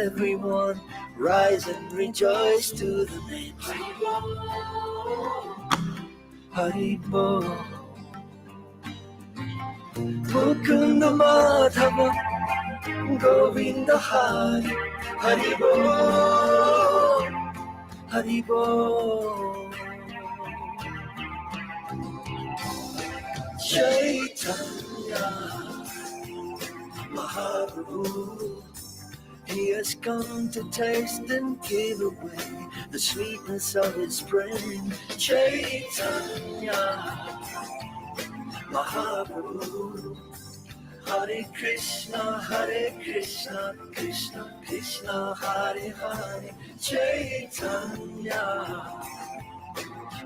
everyone rise and rejoice to the name Haribo. Mukunda Madhava Govinda Hari Haribo Haribo. Chaitanya Mahaprabhu, he has come to taste and give away the sweetness of his brain. Chaitanya Mahaprabhu, Hare Krishna, Krishna Krishna, Hare Hare. Chaitanya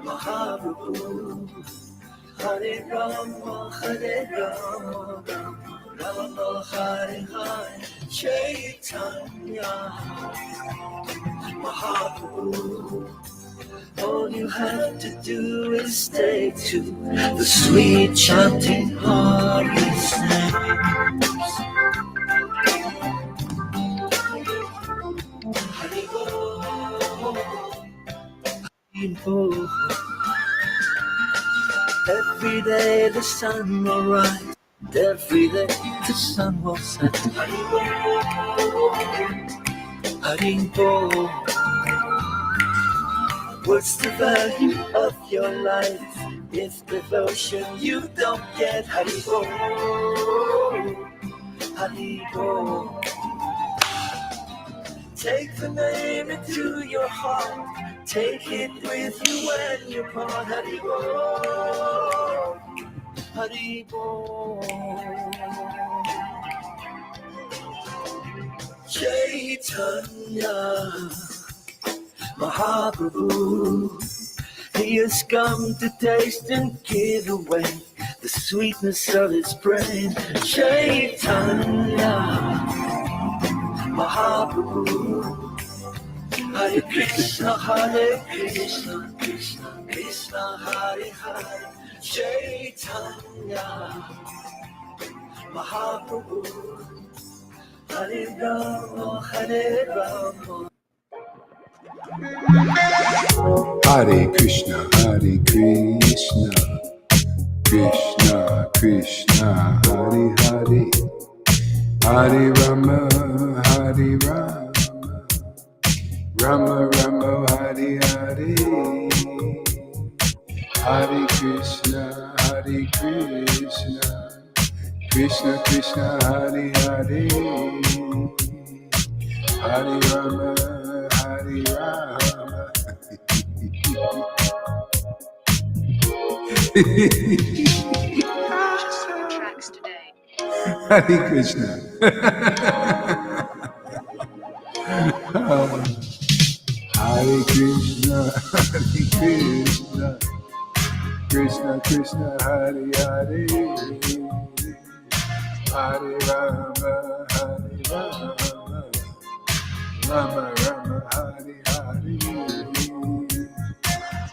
Mahaprabhu, Hare Rama, Rama Hare Hare. Chaitanya Mahaprabhu, all you have to do is take to the sweet chanting of his name. Haribo, Haribo. Every day the sun will rise, every day the sun will set. Haribo, Haribo. What's the value of your life if devotion you don't get? Haribo, Haribo. Take the name into your heart, take it with you when you part. Haribo, Haribo. Chaitanya Mahaprabhu, he has come to taste and give away the sweetness of his brain. Chaitanya Mahaprabhu, Hare Krishna, Krishna Krishna, Hare Hare. Chaitanya Mahaprabhu, Hare Rama, Hare Krishna, Krishna Krishna, Hare Hare, Hare Rama, Rama Rama, Hare Hare, Hare Krishna, Krishna Krishna, Hare Hare, Hare Rama, Hare Rama. Tracks today. Hare Krishna. Hare Krishna, Krishna Krishna, Hare Hare, Hare Rama, Rama Rama, Hare Hare,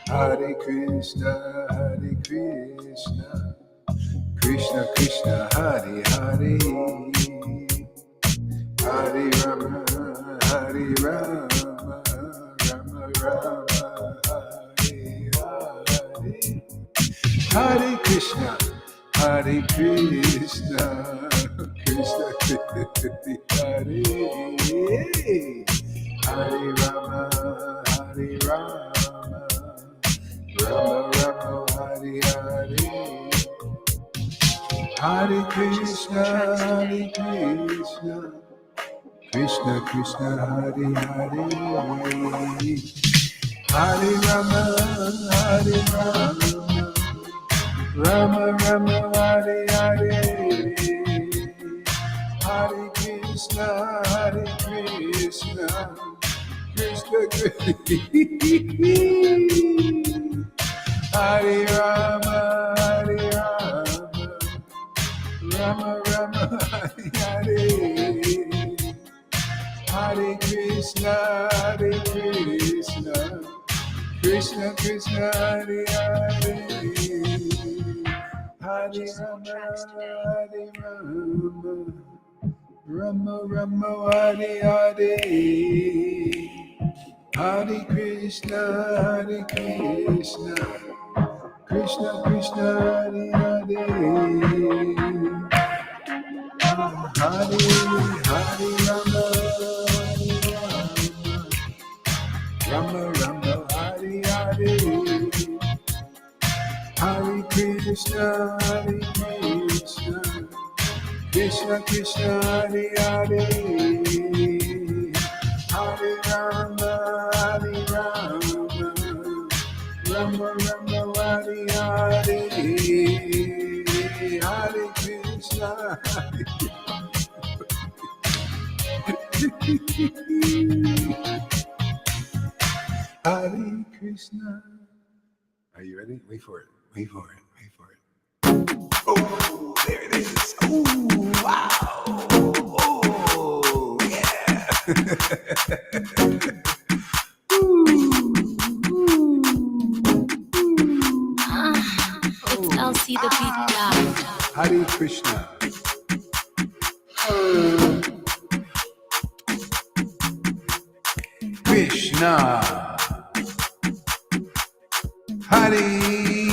Hare Krishna, Krishna Krishna, Hare Hare, Hare Rama, Rama Rama, Hare Hare, Hare Krishna, Krishna Krishna, Hare Hare Rama, Rama Rama, Hare Hare, Hare Krishna, Krishna Krishna, Hare Hare, Hare Rama, Rama Rama, Hare Hare, Hare Krishna, Krishna Krishna, Hare Rama, Rama Rama, Hare Hare, Hare Krishna, Krishna Krishna, Hare Hare, Hare Rama, Rama Rama Hare Hare, Hare Krishna, Hare Krishna, Krishna Krishna, Hare Hare, Hare Hare Rama, Rama Rama Hare Hare, Hare Krishna, Hare Krishna, Krishna Krishna, Hare Hare, Hare Rama, Hare Rama, Rama Rama, Hare Hare, Hare Krishna, Hare Krishna. Are you ready? Wait for it. Wait for it. Wait for it. Oh, there it is. Oh, wow. Oh, yeah. It's LC the Beat God. Hare Krishna. Krishna. Hare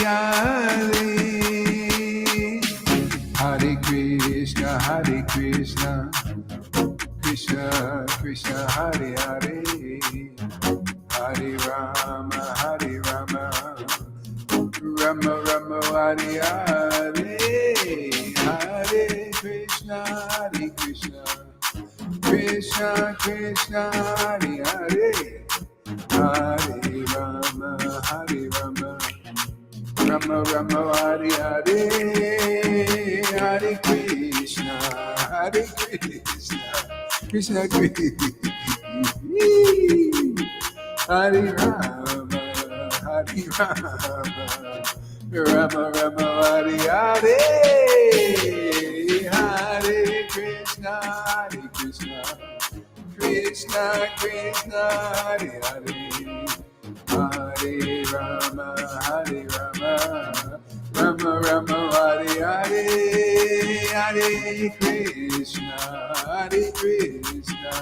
Hare. Hare Krishna, Hare Krishna, Krishna Krishna, Hare Hare, Hare Rama, Hare Rama, Rama Rama, Hare Hare, Hare Krishna, Hare Krishna, Krishna Krishna, Hare Hare, Hare Rama, Hare Rama, Rama Rama, Hare Hare, Hare Krishna, Hare Krishna, Krishna Krishna, Hare Rama, Hare Rama, Rama Rama, Hare Hare, Hare Krishna, Hare Krishna, Krishna Krishna, Hare Hare, Hare Rama, Hare Rama, Rama Rama, Hare Hare, Hare Krishna, Hare Krishna,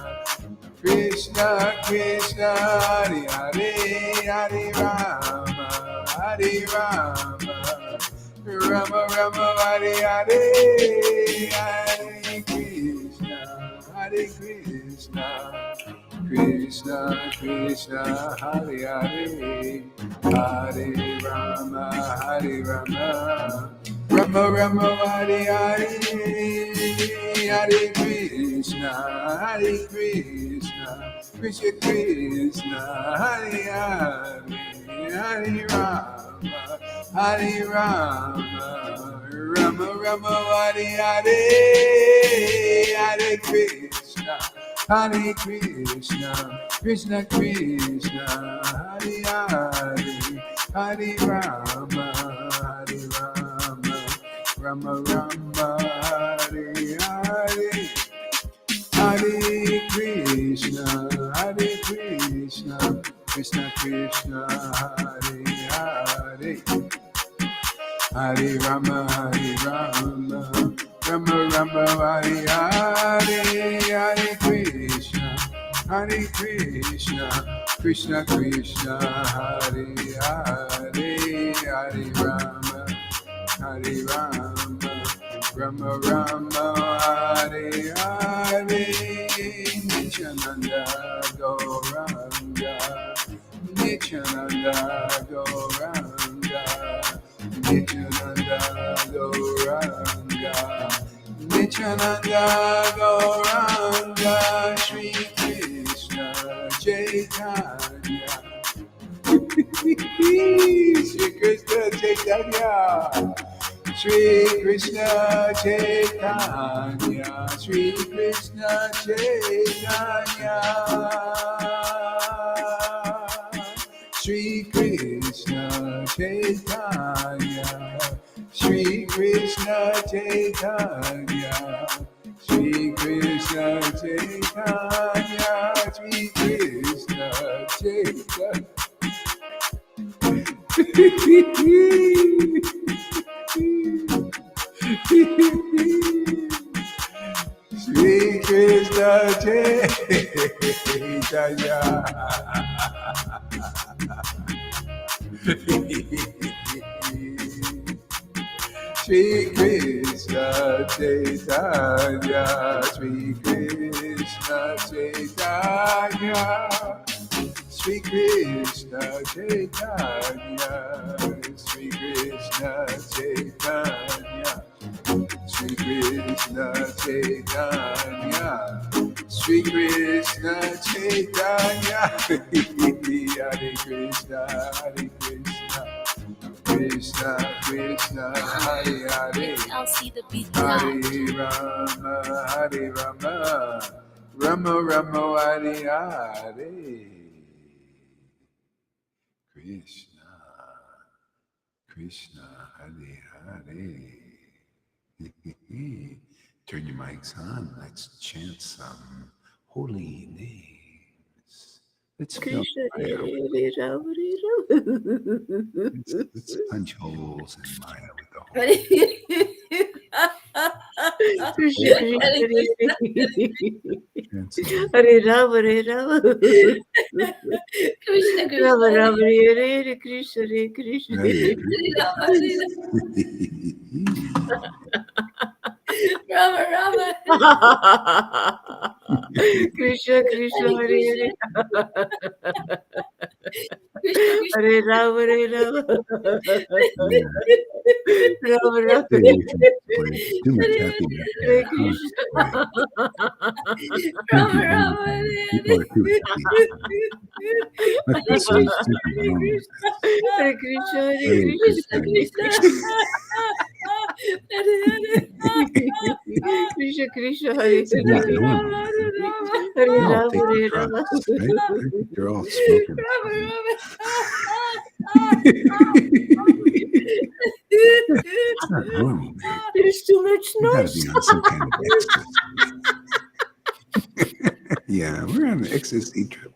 Krishna Krishna, Hare Hare, Hare Rama, Hare Rama, Rama Rama, Hare Hare, Hare Krishna, Hare Krishna, Krishna Krishna, Hare Hare, Hare Rama, Hare Rama, Rama Rama, Hare Hare, Hare Krishna, Hare Krishna, Krishna Krishna, Hare Hare, Hare Rama, Hare Rama, Rama Rama, Hare Hare, Hare Krishna, Hare Krishna, Krishna Krishna, Hare Hare, Hare Rama, Hare Rama, Rama Rama, Hare Hare, Hare Krishna, Hare Krishna, Krishna Krishna, Hare Hare, Hare Rama, Hare Rama, Rama Rama, Hare Hare, Hare Krishna, Hare Krishna, Krishna Krishna, Hare Hare, Hare Rama, Hare Rama, Rama Rama, Hare Hare, Nityananda Gauranga, Nityananda Gauranga, Nityananda Gauranga, Nityananda Gauranga, Shri Krishna Chaitanya, Shri Krishna Chaitanya, Shri Krishna Chaitanya, Shri Krishna Chaitanya, Shri Krishna Chaitanya, Shri Krishna Chaitanya, Shri Krishna Chaitanya, Shri Krishna Chaitanya. Sri Caitanya. Sri Krishna Chaitanya, Sri Krishna Chaitanya, Sri Krishna Chaitanya, Sri Krishna Chaitanya, Sri Krishna Chaitanya, Sri Krishna Chaitanya, Hare Krishna, Hare Krishna, Krishna Krishna, Hare Hare, I'll see the beat. Hare Rama, Hare Rama, Rama Rama, Hare Hare. Krishna, Krishna, Hare Hare. Turn your mics on. Let's chant some holy names. Let's fill Maya with let's punch holes in Maya with the holy. Krishna Chant some Hare Rama, Hare Rama. Krishna Rama Krishna. Rama, Hare Hare, Krishna Hare Krishna. Hare Rama Rama. Krishna Krishna, Hare Hare. Krishna Krishna. Hare Rama, Hare Rama. Rama Rama. Stay away from this place. Too much happiness. Hare Krishna. Rama Rama. People are too happy. Let the souls take you home. Hare Krishna, Hare Hare Krishna. Krishna, Krishna Krishna, Hare This is not Hare. normal. Hare You're all Rama, taking Hare drugs, Rama. right? I think you're all smoking. It's not normal, man. There's too much You gotta noise. be on some kind of ecstasy. Yeah, we're on an ecstasy trip.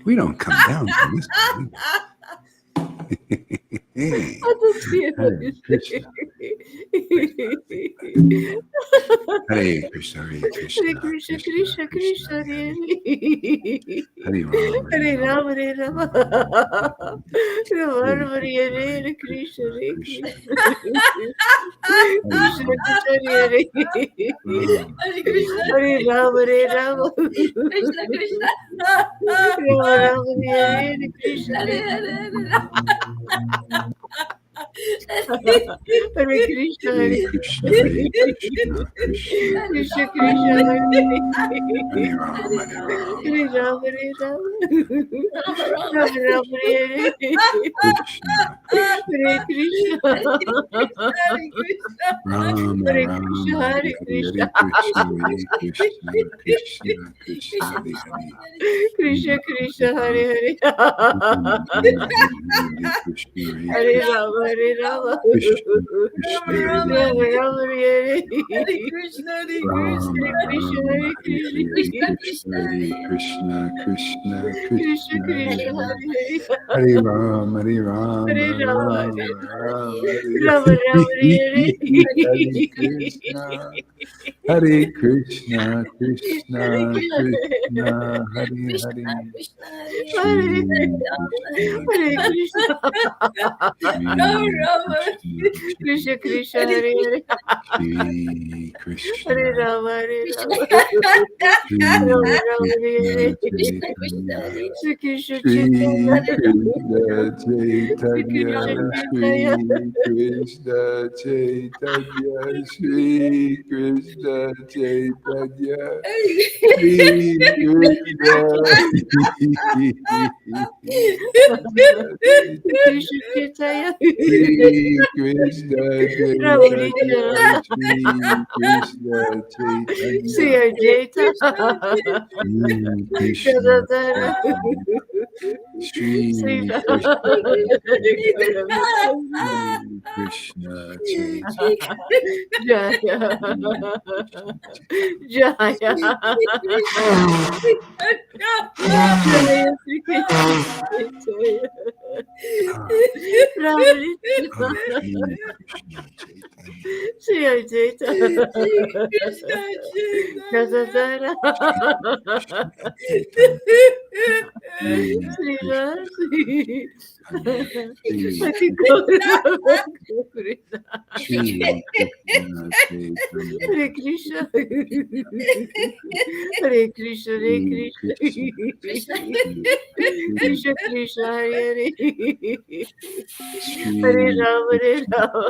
We don't come down from this point. Hey, I don't see Hare it. Krishna. Hare Krishna, Hare Krishna, Hare Krishna, Krishna Krishna, Hare Hare Rama, Hare Rama, Hare Rama. Rama Rama, Hare Hare, Krishna, Hare Krishna. Krishna Krishna, Hare Hare. Hare Rama, Hare Rama. Krishna Krishna. Rama Rama, Hare Hare, Krishna, Hare Hare Krishna, Hare Hare Krishna, Hare Krishna, Krishna Krishna Krishna, Hare Hare. Hare Rama, Hare Rama. Hare Rama, Hare Rama. Rama Rama. Rama Rama, Hare Hare. Krishna, Hare Krishna. Hare Krishna. Rama, Hare Rama, Krishna, Hare Hare Krishna, Krishna. Hare Krishna, Krishna, Krishna, Hare Hare. Krishna Krishna, Hare Hare. Hare Rama, Hare Rama. Krishna, Krishna, Rama Rama, Hare Hare. Hare Krishna. Hare Rama, Krishna, Rama, Hare Hare Krishna. Krishna, Hare Krishna, Krishna, Krishna Krishna, Krishna, Hare Hare Hare Rama, Hare Rama, Hare Rama. Rama, Rama, Rama Rama, Hare Hare. Hare Krishna, Hare Krishna, Krishna, Krishna, Hare Krishna Hare. Krishna. Hare Hare Krishna. Krishna Krishna, Hare Hare. Krishna, Hare Rama, Hare Rama. Shri Rama Rama, Hare Hare. Chaitanya, Sri Krishna Shri Chaitanya. Krishna Chaitanya, Shri Krishna Chaitanya, Shri Krishna Krishna Chaitanya. Shri Krishna Chaitanya, Shri Krishna Chaitanya, Sri Ajita. Krishna Gadadhara. Shri Sri Krishna Chaitanya. Jaya. Jaya. Jaya Sri Krishna Chaitanya. Ramri. Sri Ajita. Gadadhara. Srivas. Shri Ati Gaurava Gaurida. Shri Krishna Chaitanya Hare Krishna. Hare Krishna, Hare Shri Krishna. Krishna Krishna Krishna, Hare Hare. Shri Hare Rama, Hare Rama.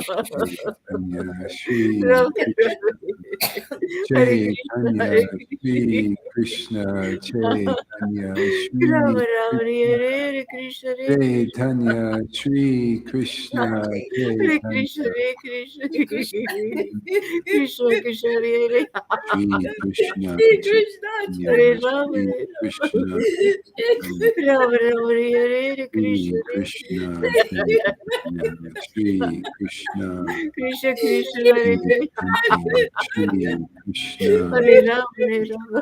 Chaitanya Shri Rama Krishna Hare Krishna, Chaitanya Hare Shri Krishna Chaitanya Shri Rama Rama, Hare Krishna, Hare Chaitanya Shri Krishna Hare Krishna, Chaitanya Hare Krishna. Krishna Krishna, Hare Shri Krishna Chaitanya Hare Rama, Shri Hare Krishna Rama. Chaitanya Rama Rama, Hare Shri Krishna, Krishna Chaitanya Shri Krishna Krishna Krishna, Hare Chaitanya Shri Krishna Hare Rama, Hare Rama.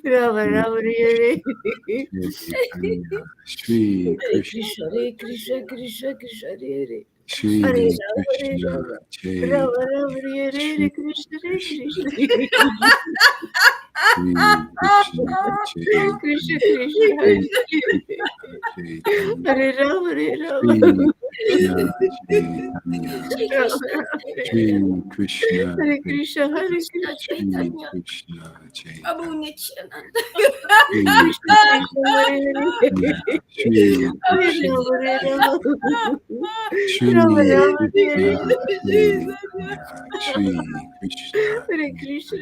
Rama Rama, Hare Chaitanya Shri Krishna Hare Krishna, Krishna Krishna, Hare Shri Hare Krishna Rama, Chaitanya Rama Rama, Hare Shri Krishna, Hare Krishna Krishna. Shri Krishna Chaitanya Krishna Krishna, Shri Hare Krishna Chaitanya Hare Rama, Hare Shri Rama. Krishna Chaitanya Rama Rama, Shri Krishna Hare Chaitanya Krishna, Hare Shri Krishna. Krishna Chaitanya Babu Nityananda. Shri Krishna Krishna Krishna, Hare Hare. Shri Hare Krishna Rama, Hare Rama. Shri Rama Rama, Krishna Hare Hare. Chaitanya Shri Krishna Hare Krishna, Hare Krishna.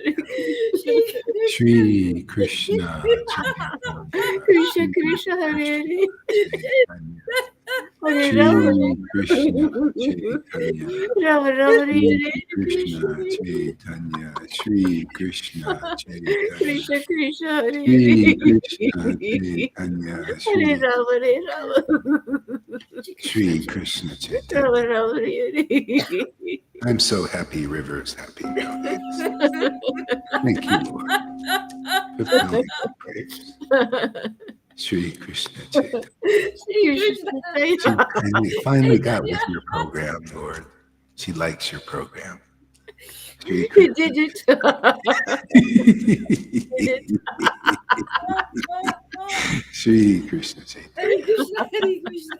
Shri Krishna Chaitanya Krishna Shri Krishna, Hare Hare. Chaitanya Hare Shri Rama, Hare Krishna Chaitanya Rama Rama, Hare Shri Hare. Krishna Chaitanya Shri Krishna Chaitanya Krishna Krishna, Hare Shri Hare. Krishna Chaitanya Shri Hare Rama, Hare Rama. Shri Krishna Chaitanya. Rama Rama, Hare Hare. I'm so happy River's happy nowadays. Thank you, Lord. Fulfill my prayers. Shri Krishna Chaitanya. Krishna She finally got with your program, Lord. She likes your program. Shri He Krishna. did it. Shri Krishna Chaitanya. Hare Krishna, Hare Krishna.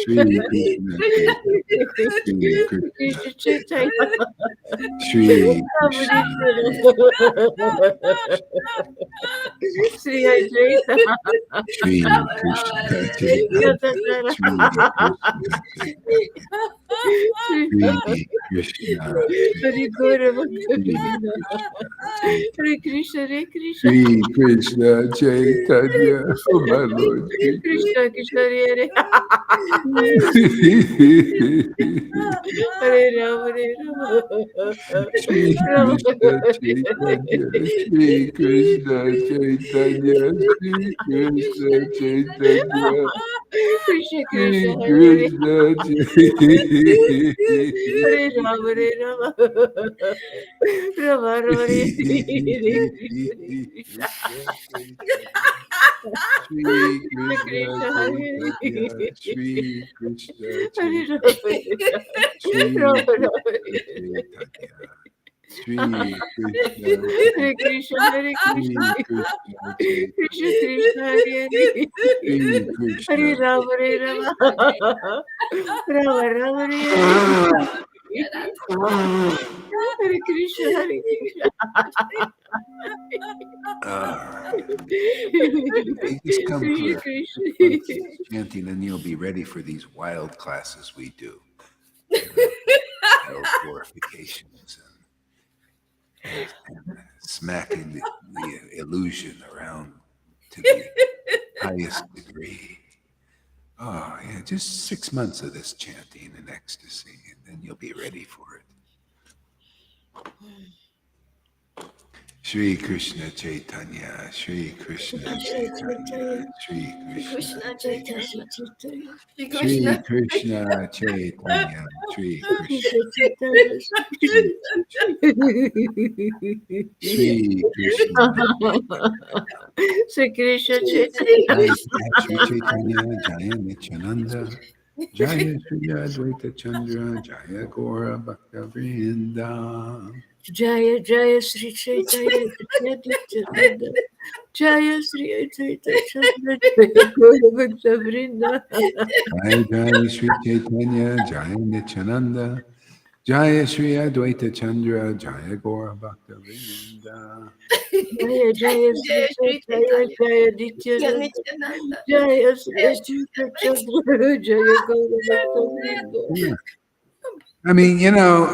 Shri Krishna Chaitanya. Krishna Chaitanya. Shri Krishna. Sri Advaita. Shri Krishna Chaitanya. Shri Krishna. Hare Gaurava. Shri Hare Krishna, Hare Krishna. Shri Krishna Chaitanya. Oh my Lord. Krishna Krishna, Hare Hare. Hare Rama, Hare Rama. Shri Krishna Chaitanya. Shri Krishna Chaitanya. Shri Krishna Chaitanya. Krishna Shri Krishna, Hare Hare. Krishna Chaitanya. Hare Rama, Hare Rama. Rama Rama, Hare Hare. Krishna Shri Krishna, Krishna Hare Chaitanya. Hare. Shri Krishna Hare Chaitanya. Rama, Shri Rama Krishna Rama. Chaitanya. Shri Krishna Hare Krishna, Hare Shri Krishna. Krishna Chaitanya. Krishna Krishna, Hare Hare. Shri Hare Krishna. Rama, Hare Rama. Rama Rama, Hare Hare. Hare Krishna, Hare Krishna. You just come Krishna for Krishna. chanting, and you'll be ready for these wild classes we do. Glorifications and smacking the illusion around to the highest degree. Oh, yeah, just 6 months of this chanting and ecstasy, and then you'll be ready for it. Shri Krishna Chaitanya, Shri Krishna Chaitanya, Shri Krishna Chaitanya, Shri Krishna Chaitanya, Shri Krishna, Shri Krishna. Shri Krishna Chaitanya. Shri Chaitanya, Jaya Nityananda, Jaya Shri Advaita Chandra, Jaya Gora Bhakta Vrinda. Jaya Jaya Sri Chaitanya Nityananda. Jaya Sri Advaita Chandra Jaya Gaura Bhakta Vrinda. Jaya Jaya Shri Chaitanya, Jaya Nityananda, Jaya Shri Advaita Chandra, Jaya Gora Bhakta Vrinda. Jaya Jaya Sri Jaya Shri Chaitanya Jaya Chaitanya Nityananda. Nityananda. Jaya Sri Advaita Chandra Jaya Gaura Bhakta Vrinda. Yeah. I mean,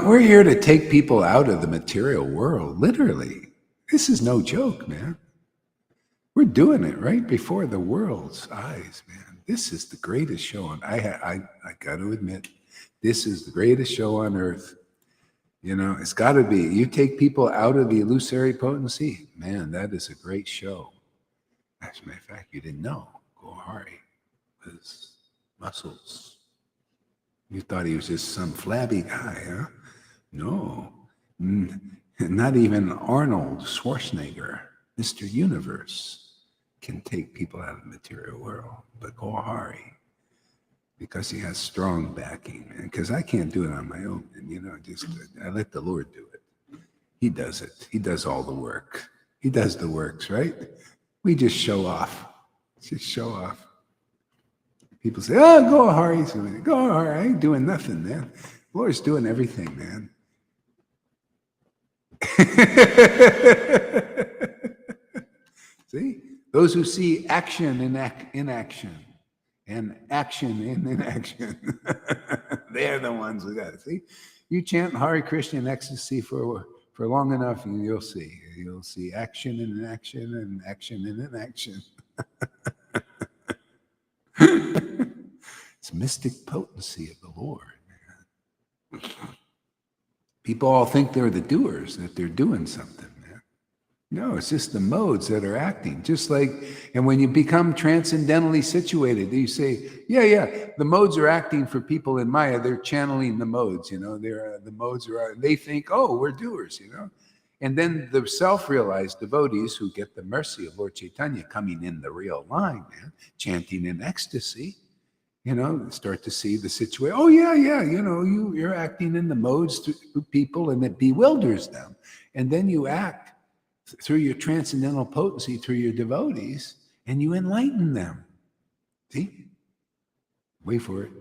we're here to take people out of the material world, literally. This is no joke, man. We're doing it right before the world's eyes, man. This is the greatest show on. I got to admit, this is the greatest show on earth. It's got to be. You take people out of the illusory potency, man. That is a great show. As a matter of fact, you didn't know Gohari was muscles. You thought he was just some flabby guy, huh? No, not even Arnold Schwarzenegger, Mr. Universe, can take people out of the material world. But Gohari, because he has strong backing, and because I can't do it on my own, and I let the Lord do it. He does it. He does all the work. He does the works, right? We just show off. Just show off. People say, "Oh, Gohari, Gohari, I ain't doing nothing, man. The Lord's doing everything, man." See, those who see action in inaction and action in inaction, they're the ones who got it. See, you chant Hare Krishna in ecstasy for long enough, and you'll see action in inaction and action in inaction. It's mystic potency of the Lord. People all think they're the doers, that they're doing something, man. No, it's just the modes that are acting. Just like, and when you become transcendentally situated, you say, yeah, the modes are acting for people in Maya. They're channeling the modes, the modes are, they think, oh, we're doers, And then the self-realized devotees who get the mercy of Lord Caitanya coming in the real line, man, chanting in ecstasy, start to see the situation. Oh, yeah, you're acting in the modes through people, and it bewilders them. And then you act through your transcendental potency, through your devotees, and you enlighten them. See? Wait for it.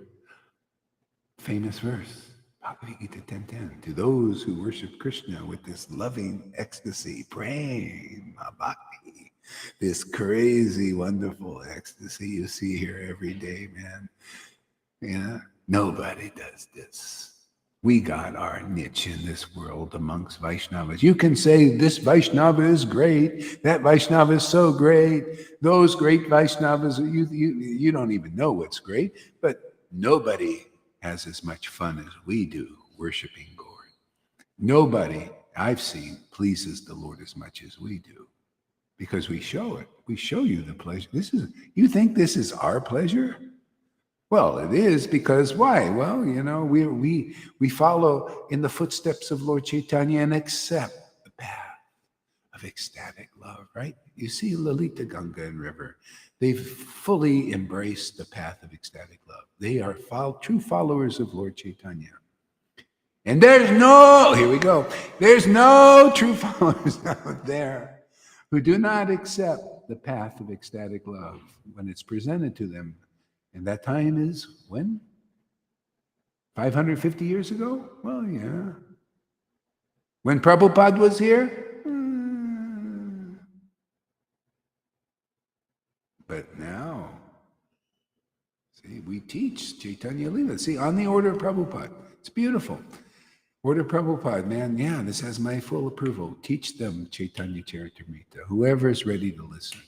Famous verse. Bhagavad Gita 10:10. To those who worship Krishna with this loving ecstasy, prema bhakti, this crazy, wonderful ecstasy you see here every day, man. Yeah, nobody does this. We got our niche in this world amongst Vaishnavas. You can say this Vaishnava is great, that Vaishnava is so great, those great Vaishnavas, you don't even know what's great, but nobody has as much fun as we do worshiping God. Nobody I've seen pleases the Lord as much as we do, because we show it. We show you the pleasure. You think this is our pleasure? Well, it is, because why? Well, we follow in the footsteps of Lord Caitanya and accept the path of ecstatic love, right? You see Lalita Ganga and River. They've fully embraced the path of ecstatic love. They are true followers of Lord Caitanya. And there's no true followers out there who do not accept the path of ecstatic love when it's presented to them. And that time is when? 550 years ago? Well, yeah. When Prabhupada was here? But now, see, we teach Chaitanya Lila. See, on the order of Prabhupada. It's beautiful. Order of Prabhupada, man, yeah, this has my full approval. Teach them Chaitanya Charitamrita, whoever is ready to listen.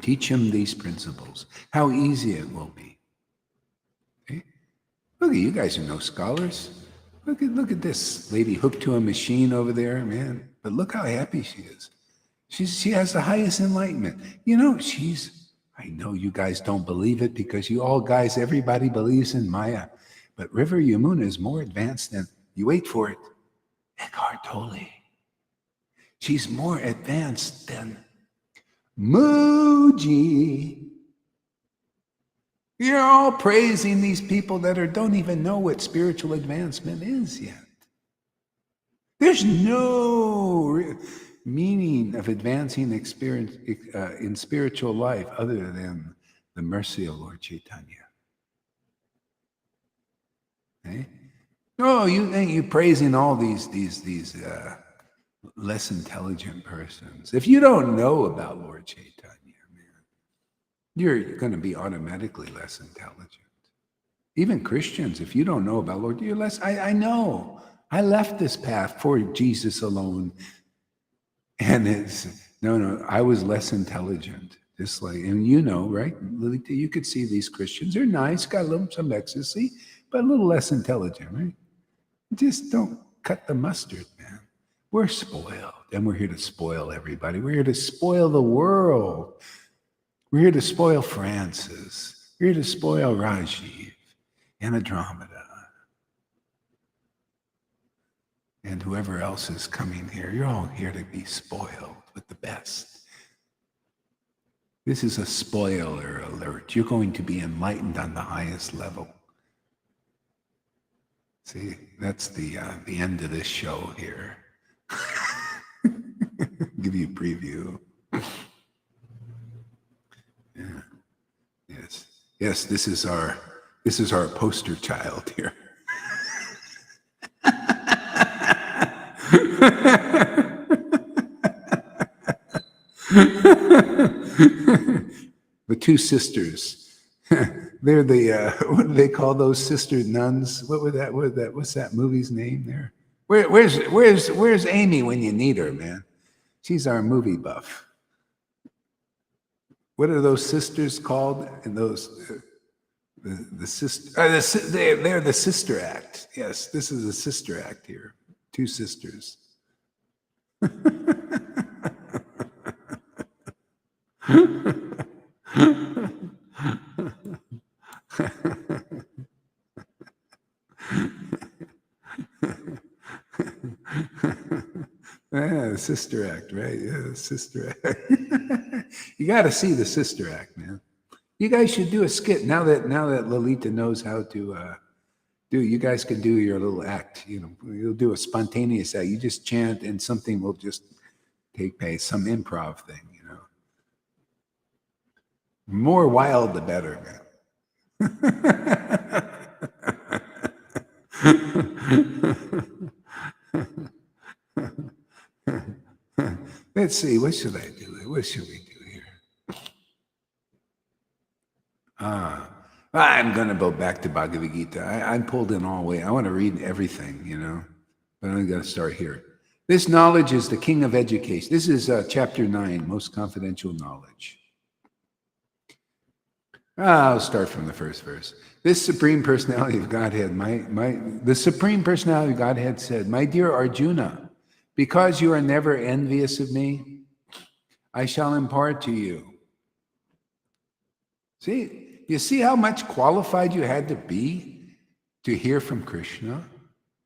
Teach him these principles. How easy it will be. Okay? Look at you guys are no scholars. Look at this lady hooked to a machine over there, man. But look how happy she is. She has the highest enlightenment. I know you guys don't believe it, because everybody believes in Maya. But River Yamuna is more advanced than, you wait for it, Eckhart Tolle. She's more advanced than Muji. You're all praising these people that don't even know what spiritual advancement is yet. There's no meaning of advancing experience in spiritual life other than the mercy of Lord Caitanya. Okay? No, you think you're praising all these less intelligent persons. If you don't know about Lord Caitanya, man, you're going to be automatically less intelligent. Even Christians, if you don't know about Lord, you're less. I know. I left this path for Jesus alone. And I was less intelligent. Just like, and you know, right? Lilita, you could see these Christians. They're nice, got some ecstasy, but a little less intelligent, right? Just don't cut the mustard, man. We're spoiled, and we're here to spoil everybody. We're here to spoil the world. We're here to spoil Francis. We're here to spoil Rajiv and Andromeda and whoever else is coming here. You're all here to be spoiled with the best. This is a spoiler alert. You're going to be enlightened on the highest level. See, that's the end of this show here. Give you a preview. Yeah. Yes, this is our poster child here. The two sisters. They're the what do they call those sister nuns? What's that movie's name there? Where's Amy when you need her, man? She's our movie buff. What are those sisters called? And those the sister they're the sister act. Yes, this is a sister act here. Two sisters. Yeah, sister act, right? Yeah, sister act. You got to see the sister act, man. You guys should do a skit now that Lolita knows how to do. You guys can do your little act. You know, you'll do a spontaneous act. You just chant, and something will just take place. Some improv thing, you know. More wild, the better, man. Let's see. What should I do? What should we do here? I'm going to go back to Bhagavad Gita. I'm pulled in all the way. I want to read everything, you know, but I'm going to start here. This knowledge is the king of education. This is chapter 9, most confidential knowledge. I'll start from the first verse. This Supreme Personality of Godhead, the Supreme Personality of Godhead said, "My dear Arjuna, because you are never envious of me, I shall impart to you." See, you see how much qualified you had to be to hear from Krishna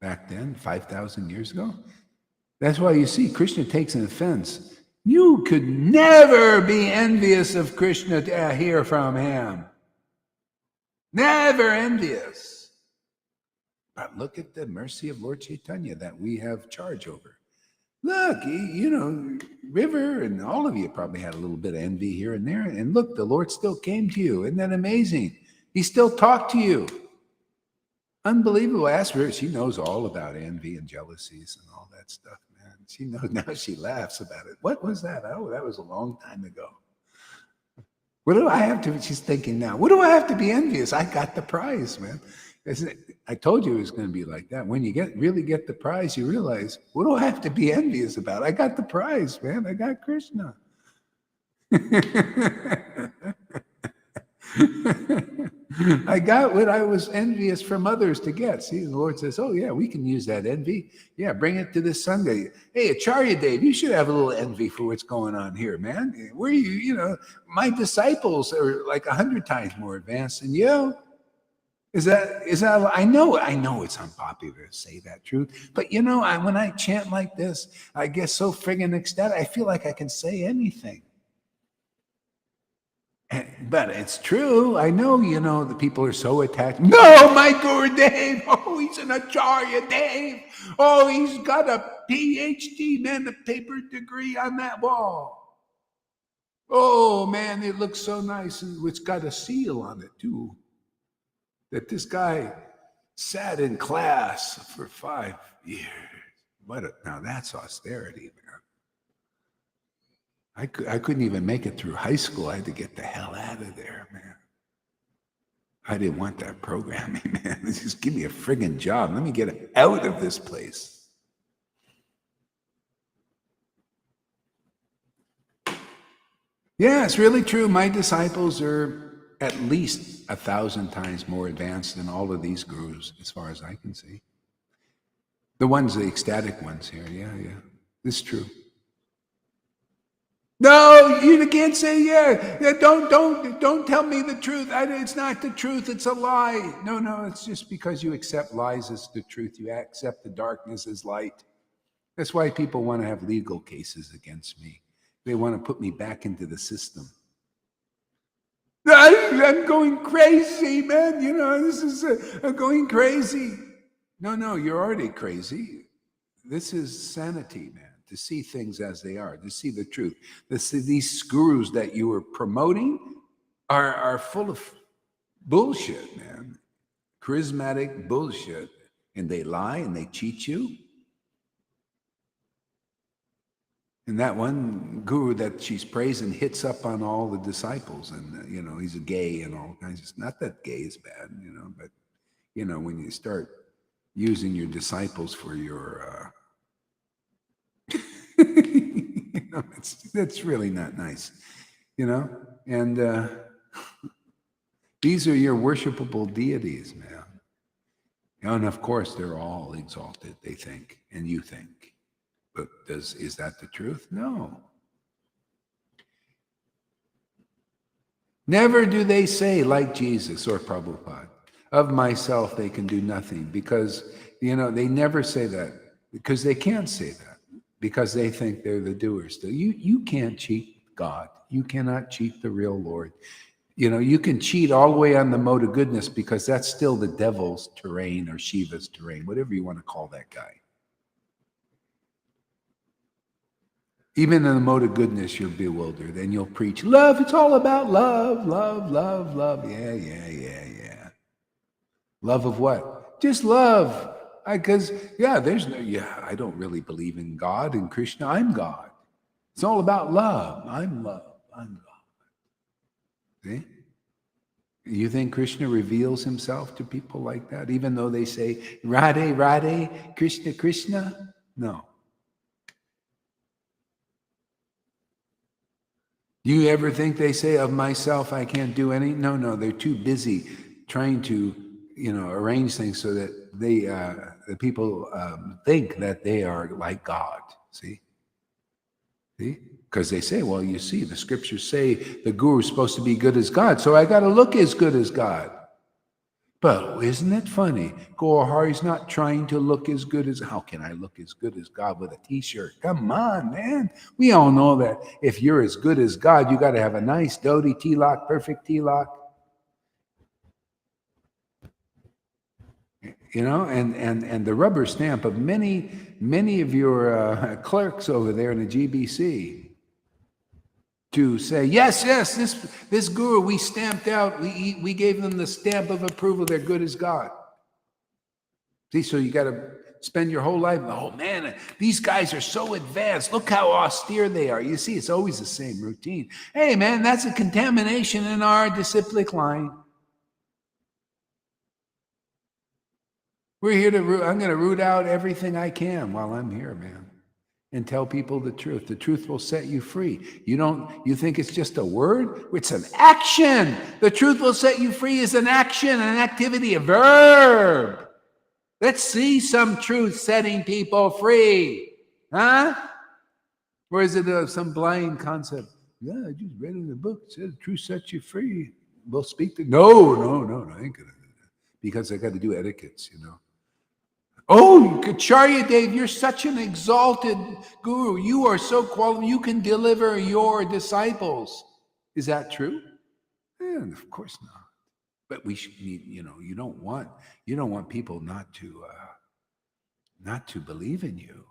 back then, 5,000 years ago? That's why you see Krishna takes an offense. You could never be envious of Krishna to hear from him. Never envious. But look at the mercy of Lord Caitanya that we have charge over. Look, you know, River and all of you probably had a little bit of envy here and there. And look, the Lord still came to you. Isn't that amazing? He still talked to you. Unbelievable. Ask her. She knows all about envy and jealousies and all that stuff, man. She knows now. She laughs about it. What was that? Oh, that was a long time ago. What do I have to? She's thinking now. What do I have to be envious? I got the prize, man. I told you it was going to be like that. When you really get the prize, you realize, what do I have to be envious about? I got the prize, man. I got Krishna. I got what I was envious from others to get. See, the Lord says, oh, yeah, we can use that envy. Yeah, bring it to this Sangha. Hey, Acharya Dave, you should have a little envy for what's going on here, man. Where you know, my disciples are like 100 times more advanced than you. Is that? I know it's unpopular to say that truth, but you know, when I chant like this, I get so friggin' ecstatic. I feel like I can say anything. But it's true. I know, the people are so attached. No, my Guru Dave. Oh, he's an Acharya Dave. Oh, he's got a PhD, man, a paper degree on that wall. Oh, man, it looks so nice. And it's got a seal on it, too. That this guy sat in class for 5 years. Now that's austerity, man. I couldn't even make it through high school. I had to get the hell out of there, man. I didn't want that programming, man. Just give me a friggin' job. Let me get out of this place. Yeah, it's really true. My disciples are at least 1,000 times more advanced than all of these gurus, as far as I can see. The ecstatic ones here. Yeah. This is true. No, you can't say Don't tell me the truth. It's not the truth. It's a lie. No. It's just because you accept lies as the truth. You accept the darkness as light. That's why people want to have legal cases against me. They want to put me back into the system. I'm going crazy, man. I'm going crazy. No, you're already crazy. This is sanity, man. To see things as they are, to see the truth. These gurus that you are promoting are full of bullshit, man. Charismatic bullshit. And they lie and they cheat you. And that one guru that she's praising hits up on all the disciples. And, he's a gay and all kinds of stuff. Not that gay is bad, but, when you start using your disciples for your... that's really not nice, and these are your worshipable deities, man. And of course they're all exalted, they think, and you think, but is that the truth? No. Never do they say, like Jesus or Prabhupada, of myself they can do nothing, because they never say that, because they can't say that. Because they think they're the doers. You can't cheat God. You cannot cheat the real Lord. You can cheat all the way on the mode of goodness, because that's still the devil's terrain or Shiva's terrain, whatever you want to call that guy. Even in the mode of goodness, you're bewildered, and you'll preach love. It's all about love, love, love, love. Yeah. Love of what? Just love. I don't really believe in God and Krishna. I'm God. It's all about love. I'm love. I'm God. See? You think Krishna reveals himself to people like that, even though they say, Radhe, Radhe, Krishna, Krishna? No. Do you ever think they say, of myself, I can't do any? No, they're too busy trying to, arrange things so that the people think that they are like God. See? Because they say, well, you see, the scriptures say the guru is supposed to be good as God, so I got to look as good as God. But isn't it funny? Gohari's not trying to look as good as, how can I look as good as God with a t-shirt? Come on, man. We all know that if you're as good as God, you got to have a nice dhoti, tilak, perfect tilak. And the rubber stamp of many of your clerks over there in the GBC to say, yes, this guru we stamped out, we gave them the stamp of approval, they're good as God. See, so you got to spend your whole life, oh man, these guys are so advanced, look how austere they are. You see, it's always the same routine. Hey man, that's a contamination in our disciplic line. We're here I'm going to root out everything I can while I'm here, man, and tell people the truth. The truth will set you free. You think it's just a word? It's an action. The truth will set you free is an action, an activity, a verb. Let's see some truth setting people free. Huh? Or is it some blind concept? Yeah, I just read in the book. It says truth sets you free. We'll speak to... No, I ain't going to do that. Because I got to do etiquettes, Oh, Acharya Dev, you're such an exalted guru. You are so qualified. You can deliver your disciples. Is that true? And of course not. But we should need, you don't want people not to believe in you,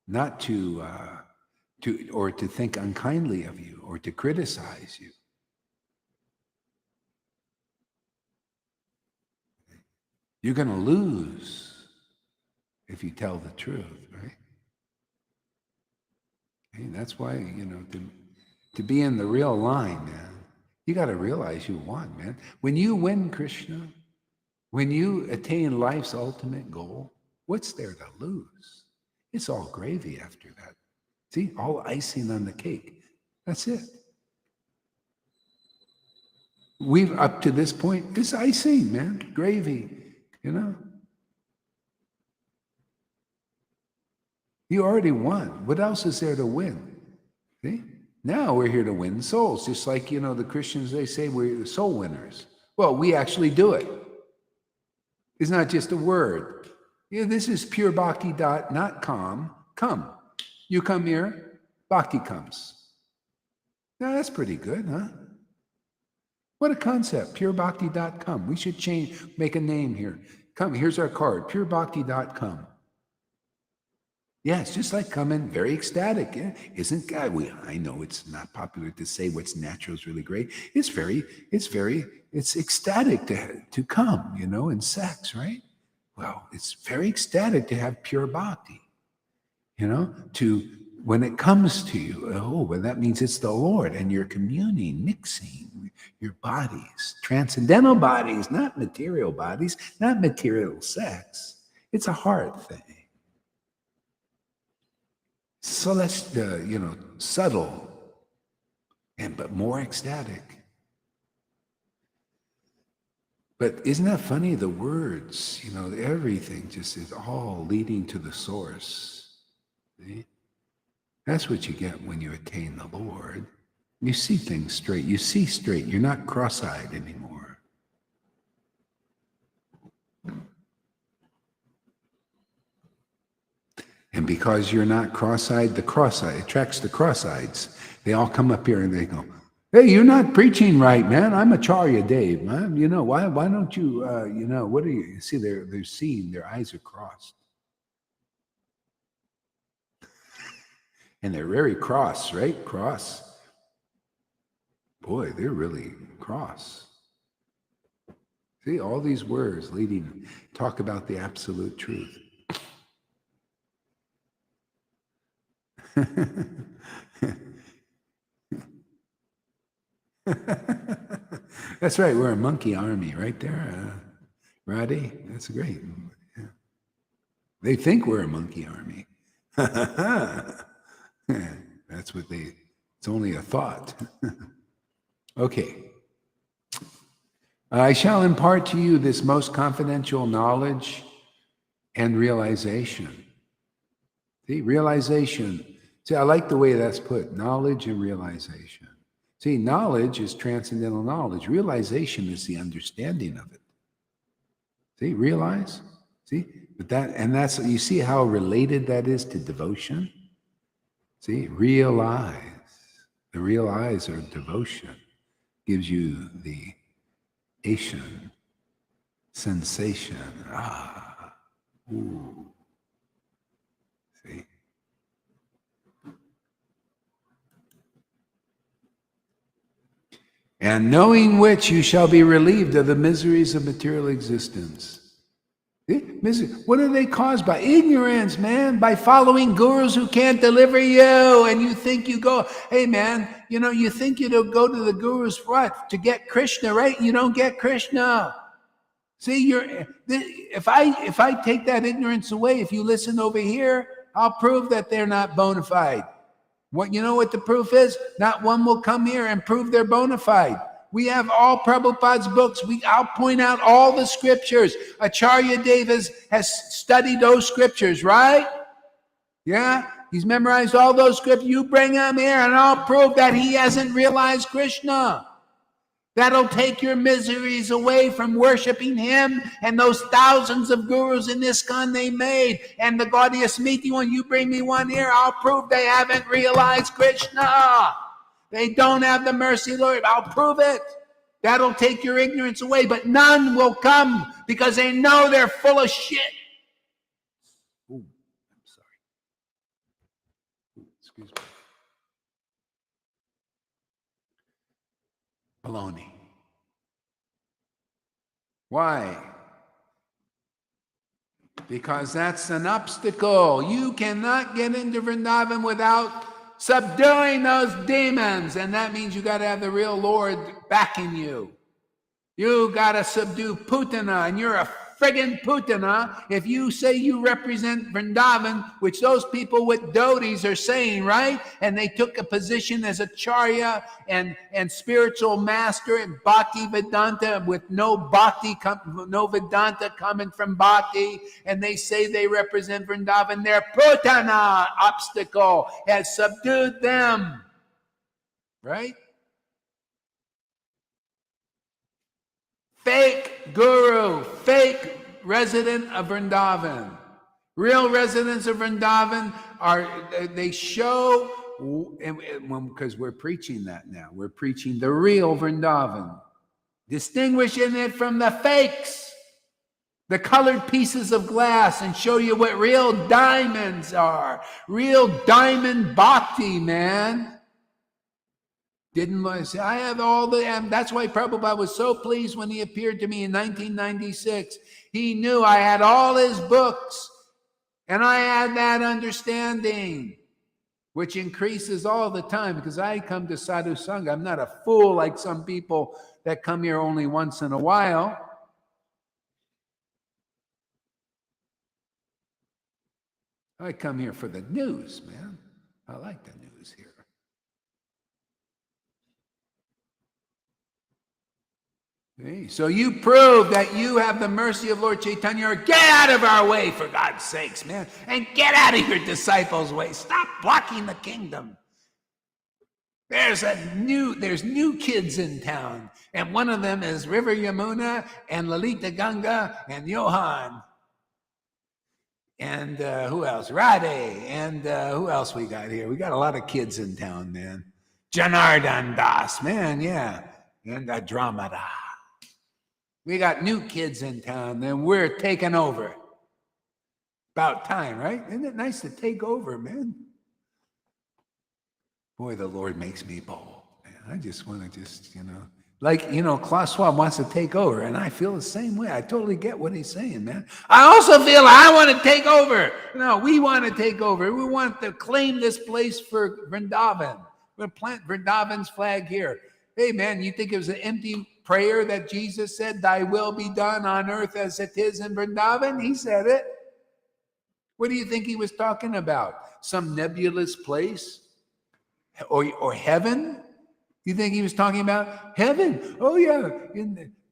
not to or to think unkindly of you, or to criticize you. You're going to lose if you tell the truth, right? And that's why, to be in the real line, man, you got to realize you won, man. When you win Krishna, when you attain life's ultimate goal, what's there to lose? It's all gravy after that. See, all icing on the cake. That's it. We've, up to this point, it's icing, man, gravy, You already won. What else is there to win? See? Now we're here to win souls. Just like, the Christians, they say we're soul winners. Well, we actually do it. It's not just a word. This is purebhakti.com. Come. You come here, bhakti comes. Now that's pretty good, huh? What a concept, purebhakti.com. We should make a name here. Come, here's our card, purebhakti.com. Yeah, it's just like coming, very ecstatic. Yeah? Isn't God? I know it's not popular to say what's natural is really great. It's ecstatic to come, in sex, right? Well, it's very ecstatic to have pure bhakti, when it comes to you. Oh, well, that means it's the Lord, and you're communing, mixing your bodies, transcendental bodies, not material bodies, not material sex. It's a heart thing. So that's subtle, but more ecstatic. But isn't that funny? The words, everything just is all leading to the source. See? That's what you get when you attain the Lord. You see things straight. You see straight. You're not cross-eyed anymore. And because you're not cross-eyed, the cross-eyed attracts the cross-eyeds. They all come up here and they go, "Hey, you're not preaching right, man. I'm Acharya Dave, man. Why don't you, what are you?" See, they're seeing, their eyes are crossed. And they're very cross, right? Cross. Boy, they're really cross. See, all these words talk about the absolute truth. That's right, we're a monkey army right there. Radhi, that's great. Yeah. They think we're a monkey army. That's what it's only a thought. Okay. I shall impart to you this most confidential knowledge and realization. See, realization. See, I like the way that's put, knowledge and realization. See, knowledge is transcendental knowledge. Realization is the understanding of it. See, realize? See? But that's, you see how related that is to devotion? See, realize. The realize or devotion gives you the Asian sensation. Ooh. See? And knowing which you shall be relieved of the miseries of material existence. What are they caused by? Ignorance, man, by following gurus who can't deliver you. And you think you go, hey, man, you think you don't go to the gurus what? To get Krishna, right? You don't get Krishna. See, if I take that ignorance away, if you listen over here, I'll prove that they're not bona fide. What the proof is? Not one will come here and prove they're bona fide. We have all Prabhupada's books. I'll point out all the scriptures. Acharya Deva has studied those scriptures, right? Yeah? He's memorized all those scriptures. You bring him here and I'll prove that he hasn't realized Krishna. That'll take your miseries away from worshiping him and those thousands of gurus in ISKCON they made. And the Gaudiya Smriti one, you bring me one here, I'll prove they haven't realized Krishna. They don't have the mercy, Lord. I'll prove it. That'll take your ignorance away, but none will come because they know they're full of shit. Ooh, I'm sorry. Excuse me. Baloney. Why? Because that's an obstacle. You cannot get into Vrindavan without subduing those demons. And that means you got to have the real Lord backing you. You got to subdue Putana, and you're a friggin' Putana if you say you represent Vrindavan, which those people with devotees are saying, right? And they took a position as Acharya and spiritual master in Bhakti Vedanta with no Vedanta coming from Bhakti, and they say they represent Vrindavan. Their Putana obstacle has subdued them, right? Fake guru, fake resident of Vrindavan. Real residents of Vrindavan they show, because we're preaching that now. We're preaching the real Vrindavan. Distinguishing it from the fakes, the colored pieces of glass, and show you what real diamonds are. Real diamond bhakti, man. Didn't say, I have all the, and that's why Prabhupada was so pleased when he appeared to me in 1996. He knew I had all his books, and I had that understanding, which increases all the time because I come to Sadhu Sangha. I'm not a fool like some people that come here only once in a while. I come here for the news, man. I like the news here. So you prove that you have the mercy of Lord Caitanya, or get out of our way, for God's sakes, man. And get out of your disciples' way. Stop blocking the kingdom. There's new kids in town. And one of them is River Yamuna and Lalita Ganga and Johan. And who else? Radhe. And who else we got here? We got a lot of kids in town, man. Janardan Das, man, yeah. And Dramada. We got new kids in town, and we're taking over. About time, right? Isn't it nice to take over, man? Boy, the Lord makes me bold. Man, I just want to Klaus Schwab wants to take over, and I feel the same way. I totally get what he's saying, man. I also feel I want to take over. No, we want to take over. We want to claim this place for Vrindavan. We're going to plant Vrindavan's flag here. Hey, man, you think it was an empty prayer that Jesus said, thy will be done on earth as it is in Vrindavan? He said it. What do you think he was talking about? Some nebulous place? Or heaven? You think he was talking about heaven? Oh yeah,